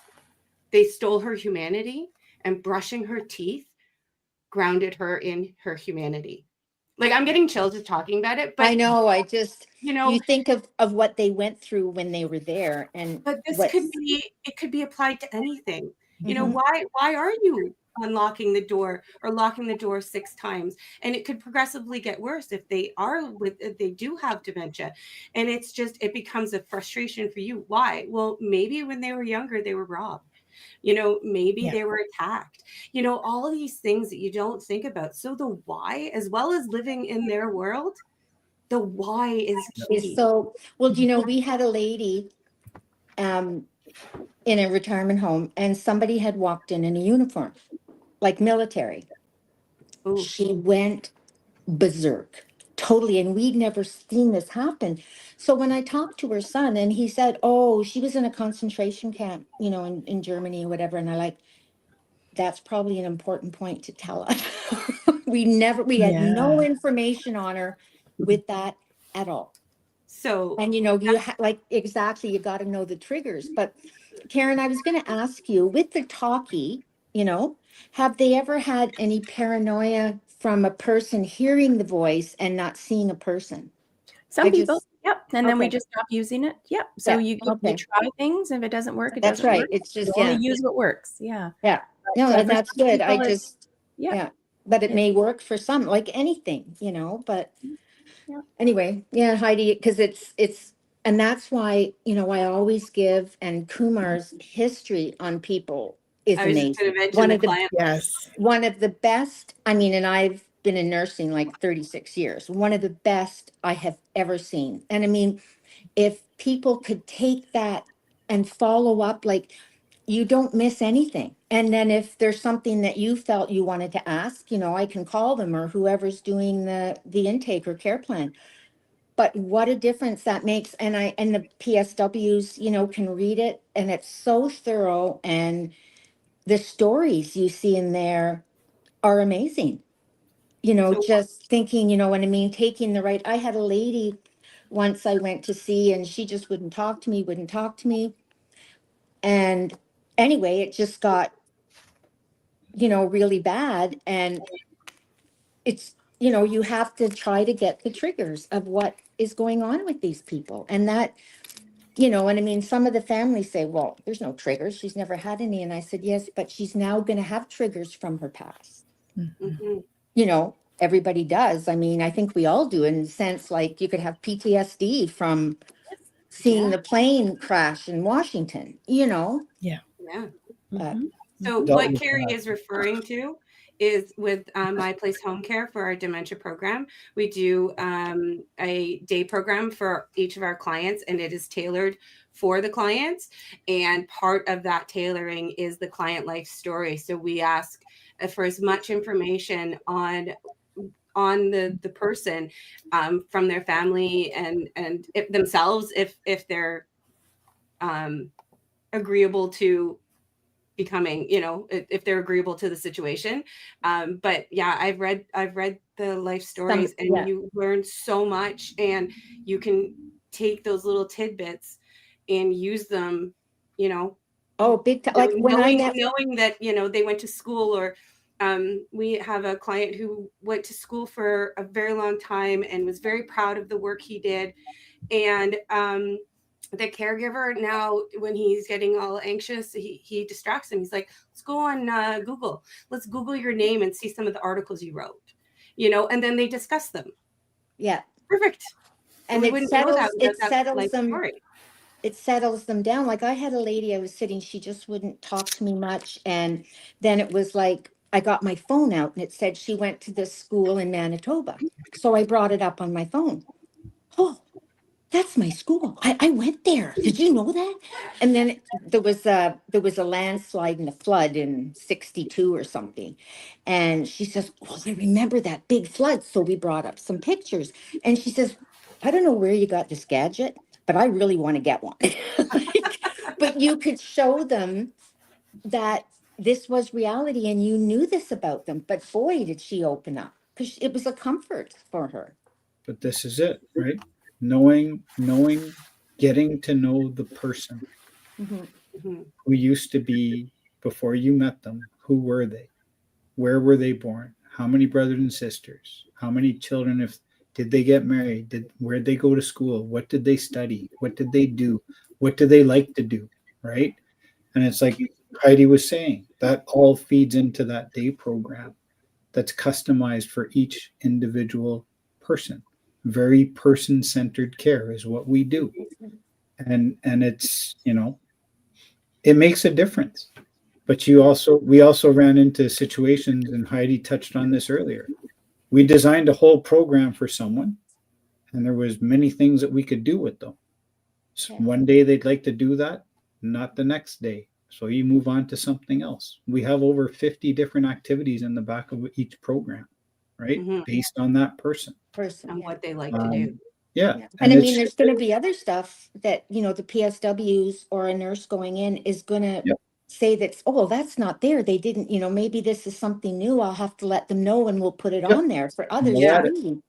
they stole her humanity, and brushing her teeth grounded her in her humanity. Like, I'm getting chills just talking about it, but I know, I just, you know, you think of what they went through when they were there, and but this what, it could be applied to anything. You know, Mhm. why are you unlocking the door or locking the door 6 times? And it could progressively get worse if they do have dementia. And it's just, it becomes a frustration for you. Why? Well, maybe when they were younger, they were robbed. You know, maybe Yeah. they were attacked. You know, all of these things that you don't think about. So the why, as well as living in their world, the why is is key. so, well, you know, we had a lady in a retirement home, and somebody had walked in a uniform, like military. Ooh. She went berserk, totally, and we'd never seen this happen. So when I talked to her son, and he said, oh, she was in a concentration camp, you know, in Germany or whatever, and I like, that's probably an important point to tell us. we had no Yeah. information on her with that at all. So, And you know, like, exactly, you got to know the triggers. But Karen, I was going to ask you, with the talkie, you know, have they ever had any paranoia from a person hearing the voice and not seeing a person? Some I people, just, yep. And then we okay. just stop using it. Yep. So Yeah, you okay. try things. If it doesn't work, it That's doesn't right. work. It's You just, only yeah. use what works. Yeah. Yeah. No, But and for that's some good. I people, it's, just, yeah. yeah. But it It- may work for some, like anything, you know, but Yeah. anyway, yeah, Heidi, because and that's why, you know, I always give, and Kumar's history on people is I was just going amazing. to mention the client. Yes. One of the best, I mean, and I've been in nursing like 36 years, one of the best I have ever seen. And I mean, if people could take that and follow up, like, you don't miss anything. And then if there's something that you felt you wanted to ask, you know, I can call them or whoever's doing the intake or care plan. But what a difference that makes. And the PSWs, you know, can read it, and it's so thorough, and the stories you see in there are amazing. You know, So, just thinking, you know what I mean, taking the right. I had a lady once I went to see, and she just wouldn't talk to me. And anyway, it just got, you know, really bad. And it's, you know, you have to try to get the triggers of what is going on with these people. And that, you know, and I mean, some of the families say, well, there's no triggers. She's never had any. And I said, yes, but she's now going to have triggers from her past. mhm. You know, everybody does. I mean, I think we all do, in the sense, like, you could have PTSD from seeing Yeah. the plane crash in Washington, you know. Yeah. But Mhm. So Dealt what with Kerry that. is referring to is with My Place Home Care for our dementia program. We do a day program for each of our clients, and it is tailored for the clients. And part of that tailoring is the client life story. So we ask for as much information on the person from their family and if themselves, if they're agreeable to becoming, you know, if they're agreeable to the situation. But yeah, I've read the life stories, and yeah. you learn so much, and you can take those little tidbits and use them, you know, Oh, big time. Like when I met, knowing that, you know, they went to school, or we have a client who went to school for a very long time and was very proud of the work he did. And the caregiver now, when he's getting all anxious, he distracts him. He's like, let's go on Google. Let's Google your name and see some of the articles you wrote, you know, and then they discuss them. yeah. Perfect. And We it wouldn't know that without that life story. it settles them down. Like, I had a lady, I was sitting, she just wouldn't talk to me much. And then it was like, I got my phone out, and it said she went to this school in Manitoba. So I brought it up on my phone. Oh, that's my school. I went there. Did you know that? And then there was a landslide and a flood in 62 or something. And she says, well, I remember that big flood. So we brought up some pictures. And she says, I don't know where you got this gadget, but I really want to get one. But you could show them that this was reality and you knew this about them. But boy, did she open up, because it was a comfort for her. But this is it, right? Knowing, getting to know the person who used to be before you met them. Who were they? Where were they born? How many brothers and sisters? How many children? Did they get married? Where'd they go to school? What did they study? What did they do? What do they like to do? Right? And it's like Heidi was saying, that all feeds into that day program that's customized for each individual person. Very person-centered care is what we do. And it's, it makes a difference. But we also ran into situations, and Heidi touched on this earlier. We designed a whole program for someone, and there was many things that we could do with them. So one day they'd like to do that, not the next day. So you move on to something else. We have over 50 different activities in the back of each program, right? Based on that person. And what they like to do. Yeah. And I mean, there's going to be other stuff that, the PSWs or a nurse going in is going to say that, oh, well, that's not there. They didn't, maybe this is something new. I'll have to let them know and we'll put it on there for others to read.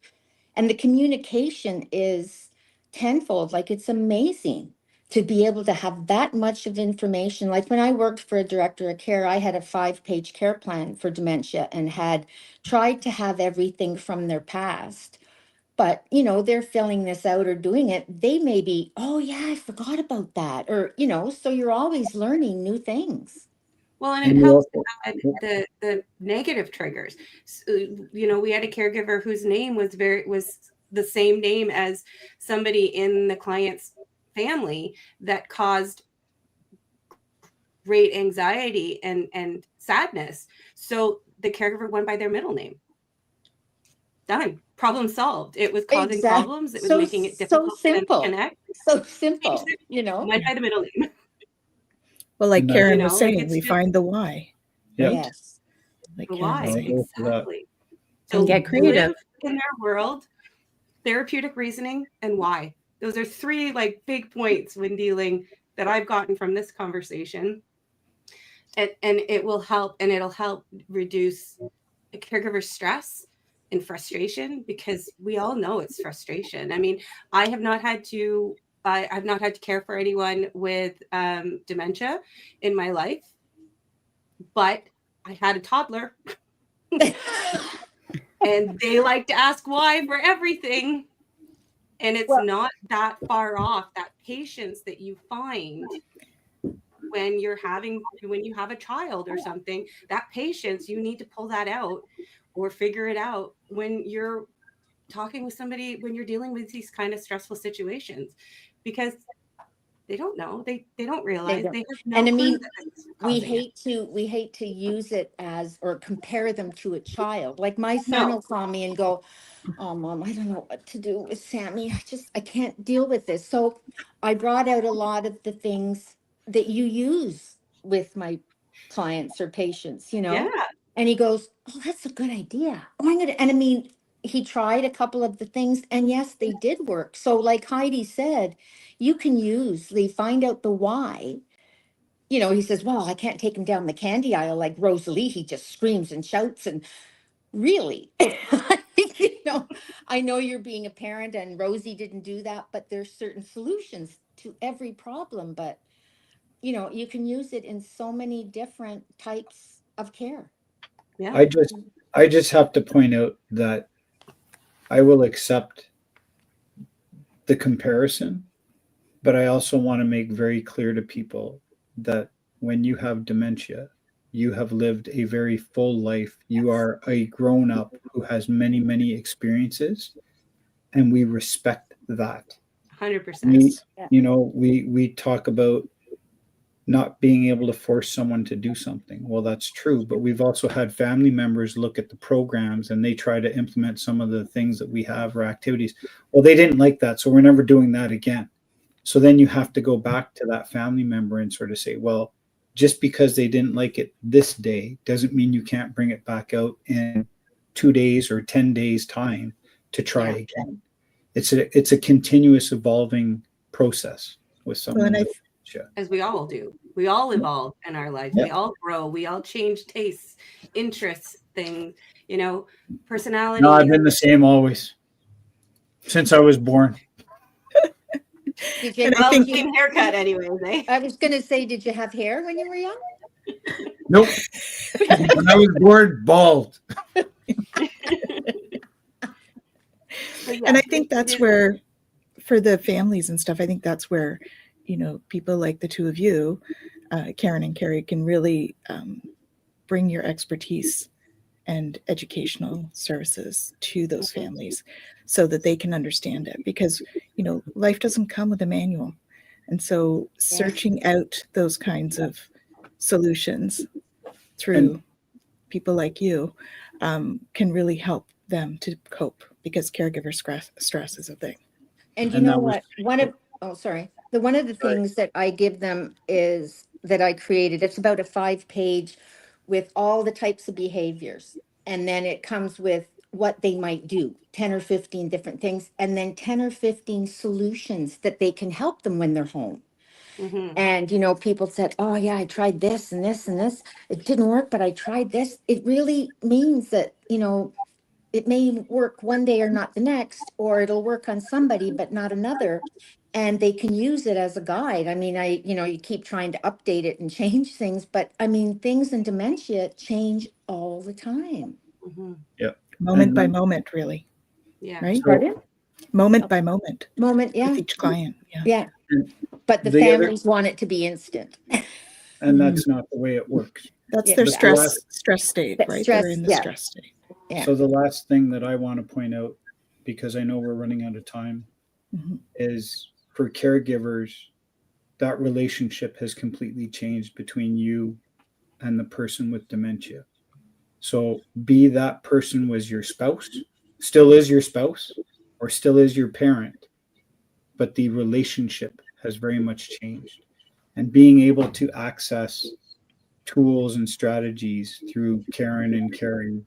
And the communication is tenfold. Like, it's amazing to be able to have that much of information. Like when I worked for a director of care, I had a 5-page care plan for dementia and had tried to have everything from their past. But, they're filling this out or doing it. They may be, oh, yeah, I forgot about that. Or, so you're always learning new things. Well, and it helps the negative triggers. So, we had a caregiver whose name was the same name as somebody in the client's family that caused great anxiety and sadness. So the caregiver went by their middle name. Done. Problem solved. It was causing problems. It was making it difficult for them to connect. So simple, Went by the middle name. Well, like Karen was saying, we find the why. Yes. Like the why, exactly. So get creative live in their world, therapeutic reasoning, and why. Those are 3 big points when dealing that I've gotten from this conversation. And it will help, and it'll help reduce the caregiver stress and frustration, because we all know it's frustration. I mean, I've not had to care for anyone with dementia in my life, but I had a toddler and they like to ask why for everything. And it's not that far off, that patience that you find when you have a child or something, that patience, you need to pull that out or figure it out when you're talking with somebody, when you're dealing with these kind of stressful situations, because they don't know, they don't realize, they have no and I clue mean, that we hate to use it as, or compare them to a child. Like my son will call me and go, oh, Mom, I don't know what to do with Sammy. I can't deal with this. So I brought out a lot of the things that you use with my clients or patients, Yeah. And he goes, oh, that's a good idea. Oh, and I mean, he tried a couple of the things, and yes, they did work. So like Heidi said, you can find out the why. He says, well, I can't take him down the candy aisle like Rosalie. He just screams and shouts. And really, I know you're being a parent and Rosie didn't do that, but there's certain solutions to every problem. But, you can use it in so many different types of care. Yeah. I just have to point out that I will accept the comparison, but I also want to make very clear to people that when you have dementia, you have lived a very full life. You are a grown up who has many, many experiences, and we respect that. 100%. We talk about not being able to force someone to do something. Well, that's true, but we've also had family members look at the programs and they try to implement some of the things that we have or activities. Well, they didn't like that, so we're never doing that again. So then you have to go back to that family member and sort of say, well, just because they didn't like it this day doesn't mean you can't bring it back out in 2 days or 10 days time to try again. it's a continuous evolving process with someone. and as we all do. We all evolve in our lives. Yeah. We all grow. We all change tastes, interests, things, personality. No, I've been the same always since I was born. Did you, And I Well, think- same haircut anyways, eh? I was going to say, did you have hair when you were young? Nope. When I was born, bald. But yeah, And I think it that's is- where, for the families and stuff, I think that's where, people like the two of you, Karen and Kerry, can really bring your expertise and educational services to those families so that they can understand it. Because, life doesn't come with a manual. And so searching out those kinds of solutions through people like you can really help them to cope, because caregiver stress is a thing. And you And know that was- what? One of the things that I give them is that I created, it's about a 5-page with all the types of behaviors. And then it comes with what they might do, 10 or 15 different things, and then 10 or 15 solutions that they can help them when they're home. Mhm. And, people said, oh yeah, I tried this and this and this. It didn't work, but I tried this. It really means that, it may work one day or not the next, or it'll work on somebody, but not another. And they can use it as a guide. I mean, you keep trying to update it and change things, but I mean, things in dementia change all the time. Mhm. Moment by And- moment, really, Yeah. right? Pardon? Moment by moment Moment, yeah, with each client. Yeah. yeah. But the The other- families want it to be instant. And that's not the way it works. That's Yeah. their The stress state, That right? stress, They're in the yeah. stress state. Yeah. So the last thing that I want to point out, because I know we're running out of time, Mhm. is for caregivers, that relationship has completely changed between you and the person with dementia. So be that person was your spouse, still is your spouse, or still is your parent, but the relationship has very much changed. And being able to access tools and strategies through Karen and Kerry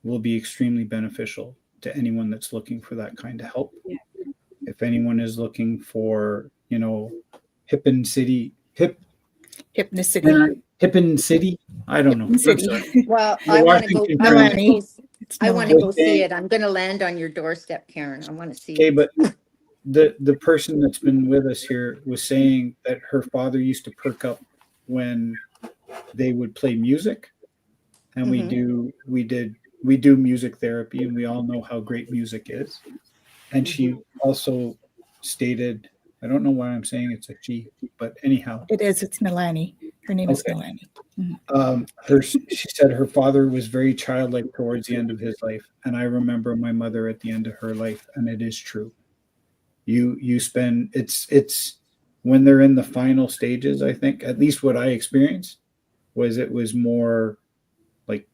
will be extremely beneficial to anyone that's looking for that kind of help. Yeah. If anyone is looking for, Hippin City, Hypnicity. City, I don't know. Hypnin City. I'm sorry. Well, The I want to go. Washington I want to Melanie. go. It's I no want to one. go see it. I'm going to land on your doorstep, Karen. I want to see. Okay, but the person that's been with us here was saying that her father used to perk up when they would play music, and Mhm. we do music therapy, and we all know how great music is. And she also stated, I don't know why I'm saying it's a she, but anyhow, It is. It's Melanie. Her name is Okay. Melanie. she said her father was very childlike towards the end of his life, and I remember my mother at the end of her life, and it is true. You spend it's when they're in the final stages, I think, at least what I experienced was it was more like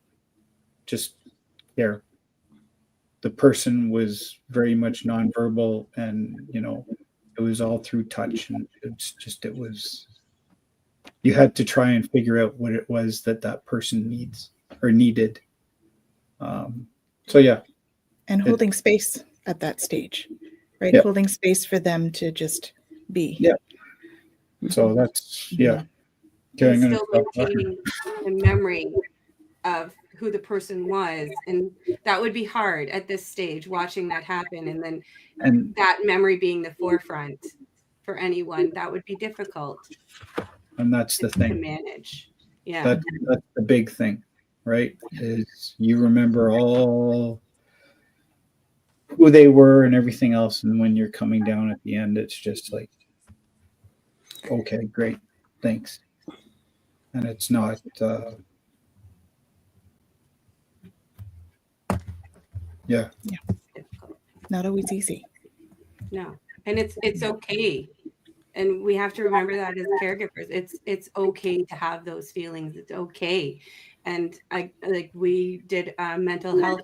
just there. The person was very much nonverbal, and it was all through touch, and it was you had to try and figure out what it was that person needs or needed. So yeah, And holding space at that stage, right? Yeah. Holding space for them to just be. Yeah. so that's yeah. Okay, I'm And gonna still stop talking. maintaining the memory of who the person was, and that would be hard at this stage, watching that happen, and then And that memory being the forefront for anyone. That would be difficult that's the to thing. manage. Yeah. That's the big thing, right? Is you remember all who they were and everything else, and when you're coming down at the end, it's just like, okay, great, thanks. And it's not. Yeah. Difficult. Not always easy. No. And it's okay. And we have to remember that as caregivers, it's okay to have those feelings. It's okay. And we did a mental health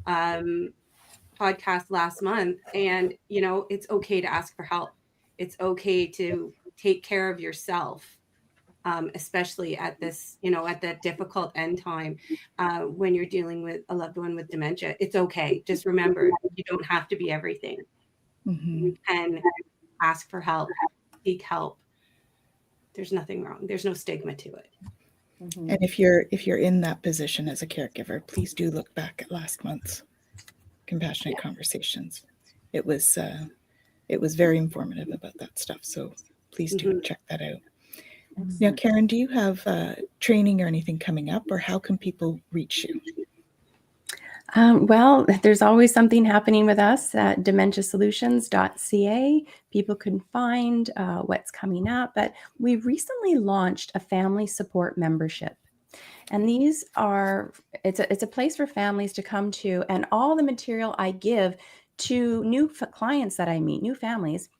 podcast last month, and it's okay to ask for help. It's okay to take care of yourself. especially at this, at that difficult end time when you're dealing with a loved one with dementia. It's okay. Just remember, you don't have to be everything. You can ask for help, seek help. There's nothing wrong. There's no stigma to it. And if you're in that position as a caregiver, please do look back at last month's Compassionate Conversations. It was very informative about that stuff. So please do check that out. Now, Karen, do you have training or anything coming up, or how can people reach you? Well, there's always something happening with us at dementiasolutions.ca. People can find what's coming up, but we recently launched a family support membership. And these are, it's a place for families to come to, and all the material I give to new clients that I meet, new families,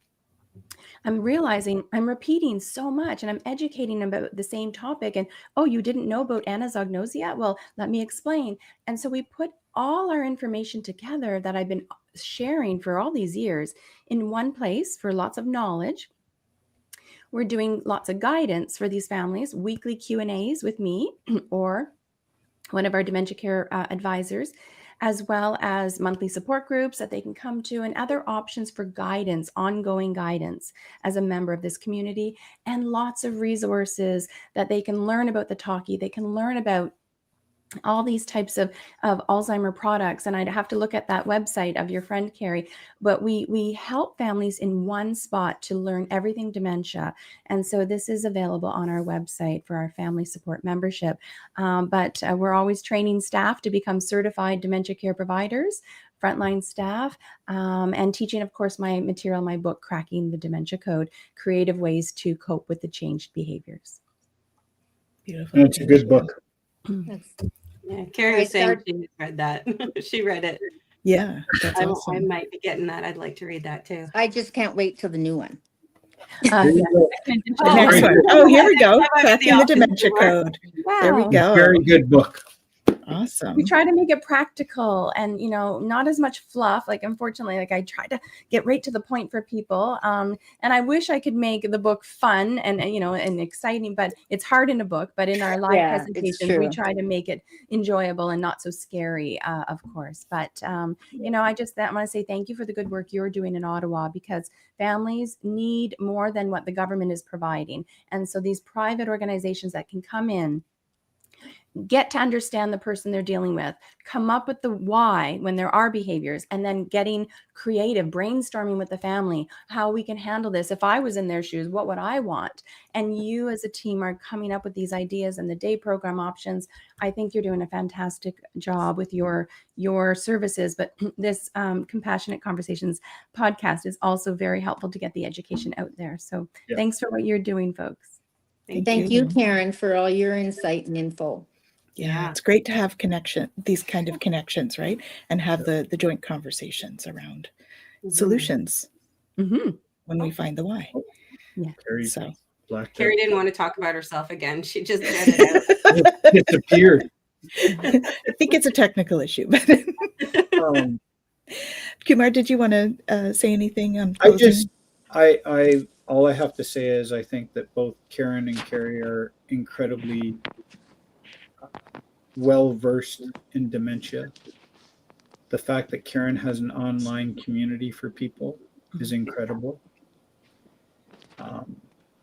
I'm realizing I'm repeating so much and I'm educating them about the same topic. And, oh, you didn't know about anosognosia? Well, let me explain. And so we put all our information together that I've been sharing for all these years in one place for lots of knowledge. We're doing lots of guidance for these families, weekly Q&As with me or one of our dementia care advisors, as well as monthly support groups that they can come to, and other options for guidance, ongoing guidance as a member of this community, and lots of resources that they can learn about the talkie. They can learn about all these types of Alzheimer products. And I'd have to look at that website of your friend, Kerry, but we help families in one spot to learn everything dementia. And so this is available on our website for our family support membership. But we're always training staff to become certified dementia care providers, frontline staff, and teaching, of course, my material, my book, Cracking the Dementia Code, creative ways to cope with the changed behaviors. Beautiful. That's a good book. Yeah, Kerry was saying she read that. She read it. Yeah, that's awesome. I might be getting that. I'd like to read that too. I just can't wait till the new one. Next one. Oh, here we go. Cracking the Dementia Code. Wow. There we go. Very good book. Awesome. We try to make it practical and, not as much fluff. Like, unfortunately, I try to get right to the point for people. And I wish I could make the book fun and exciting, but it's hard in a book. But in our live presentations, we try to make it enjoyable and not so scary, of course. But, I want to say thank you for the good work you're doing in Ottawa, because families need more than what the government is providing. And so these private organizations that can come in, get to understand the person they're dealing with, come up with the why when there are behaviors, and then getting creative, brainstorming with the family, how we can handle this. If I was in their shoes, what would I want? And you as a team are coming up with these ideas and the day program options. I think you're doing a fantastic job with your services, but this Compassionate Conversations podcast is also very helpful to get the education out there. So thanks for what you're doing, folks. Thank you, Karen, for all your insight and info. Yeah, it's great to have these kind of connections, right? And have the joint conversations around solutions when we find the why. Yeah. Kerry didn't want to talk about herself again. She just jetted out. It disappeared. I think it's a technical issue. But Kumar, did you want to say anything on closing? All I have to say is I think that both Karen and Kerry are incredibly well-versed in dementia. The fact that Karen has an online community for people is incredible.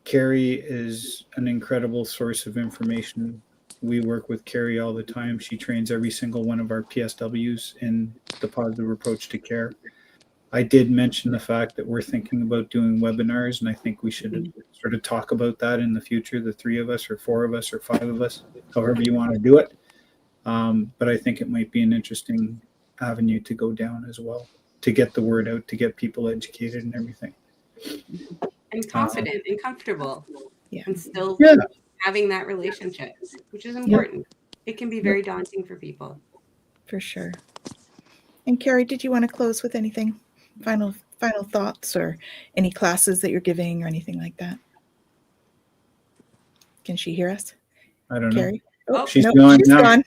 Kerry is an incredible source of information. We work with Kerry all the time. She trains every single one of our PSWs in the positive approach to care. I did mention the fact that we're thinking about doing webinars, and I think we should sort of talk about that in the future, the 3 of us or 4 of us or 5 of us, however you want to do it. But I think it might be an interesting avenue to go down as well, to get the word out, to get people educated and everything. And confident and comfortable. And still having that relationship, which is important. It can be very daunting for people. For sure. And Kerry, did you want to close with anything? Final thoughts or any classes that you're giving or anything like that? Can she hear us? I don't Kerry? know. She's gone now. Gone.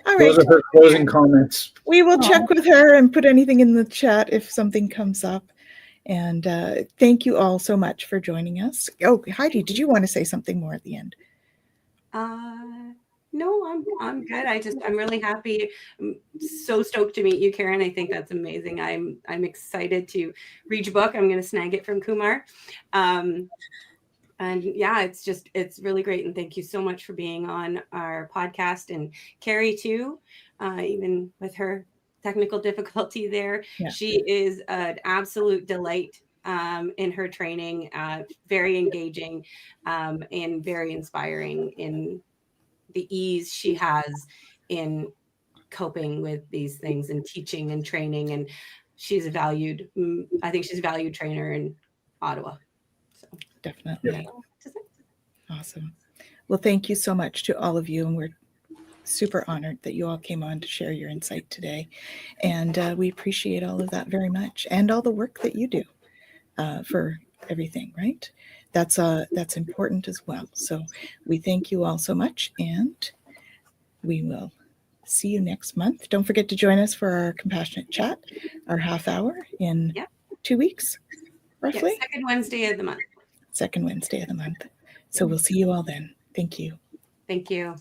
All right. Those are her closing comments. We will check with her and put anything in the chat if something comes up. And thank you all so much for joining us. Oh, Heidi, did you want to say something more at the end? No, I'm good. I'm really happy. I'm so stoked to meet you, Karen. I think that's amazing. I'm excited to read your book. I'm going to snag it from Kumar. And yeah, it's really great. And thank you so much for being on our podcast, and Kerry too, even with her technical difficulty there. Yeah. She is an absolute delight in her training, very engaging and very inspiring in the ease she has in coping with these things and teaching and training. And she's I think she's a valued trainer in Ottawa. So definitely. Awesome. Well, thank you so much to all of you. And we're super honored that you all came on to share your insight today. And we appreciate all of that very much, and all the work that you do for everything, right? That's important as well. So we thank you all so much, and we will see you next month. Don't forget to join us for our compassionate chat, our half hour in 2 weeks, roughly. Second Wednesday of the month. Second Wednesday of the month. So we'll see you all then. Thank you. Thank you.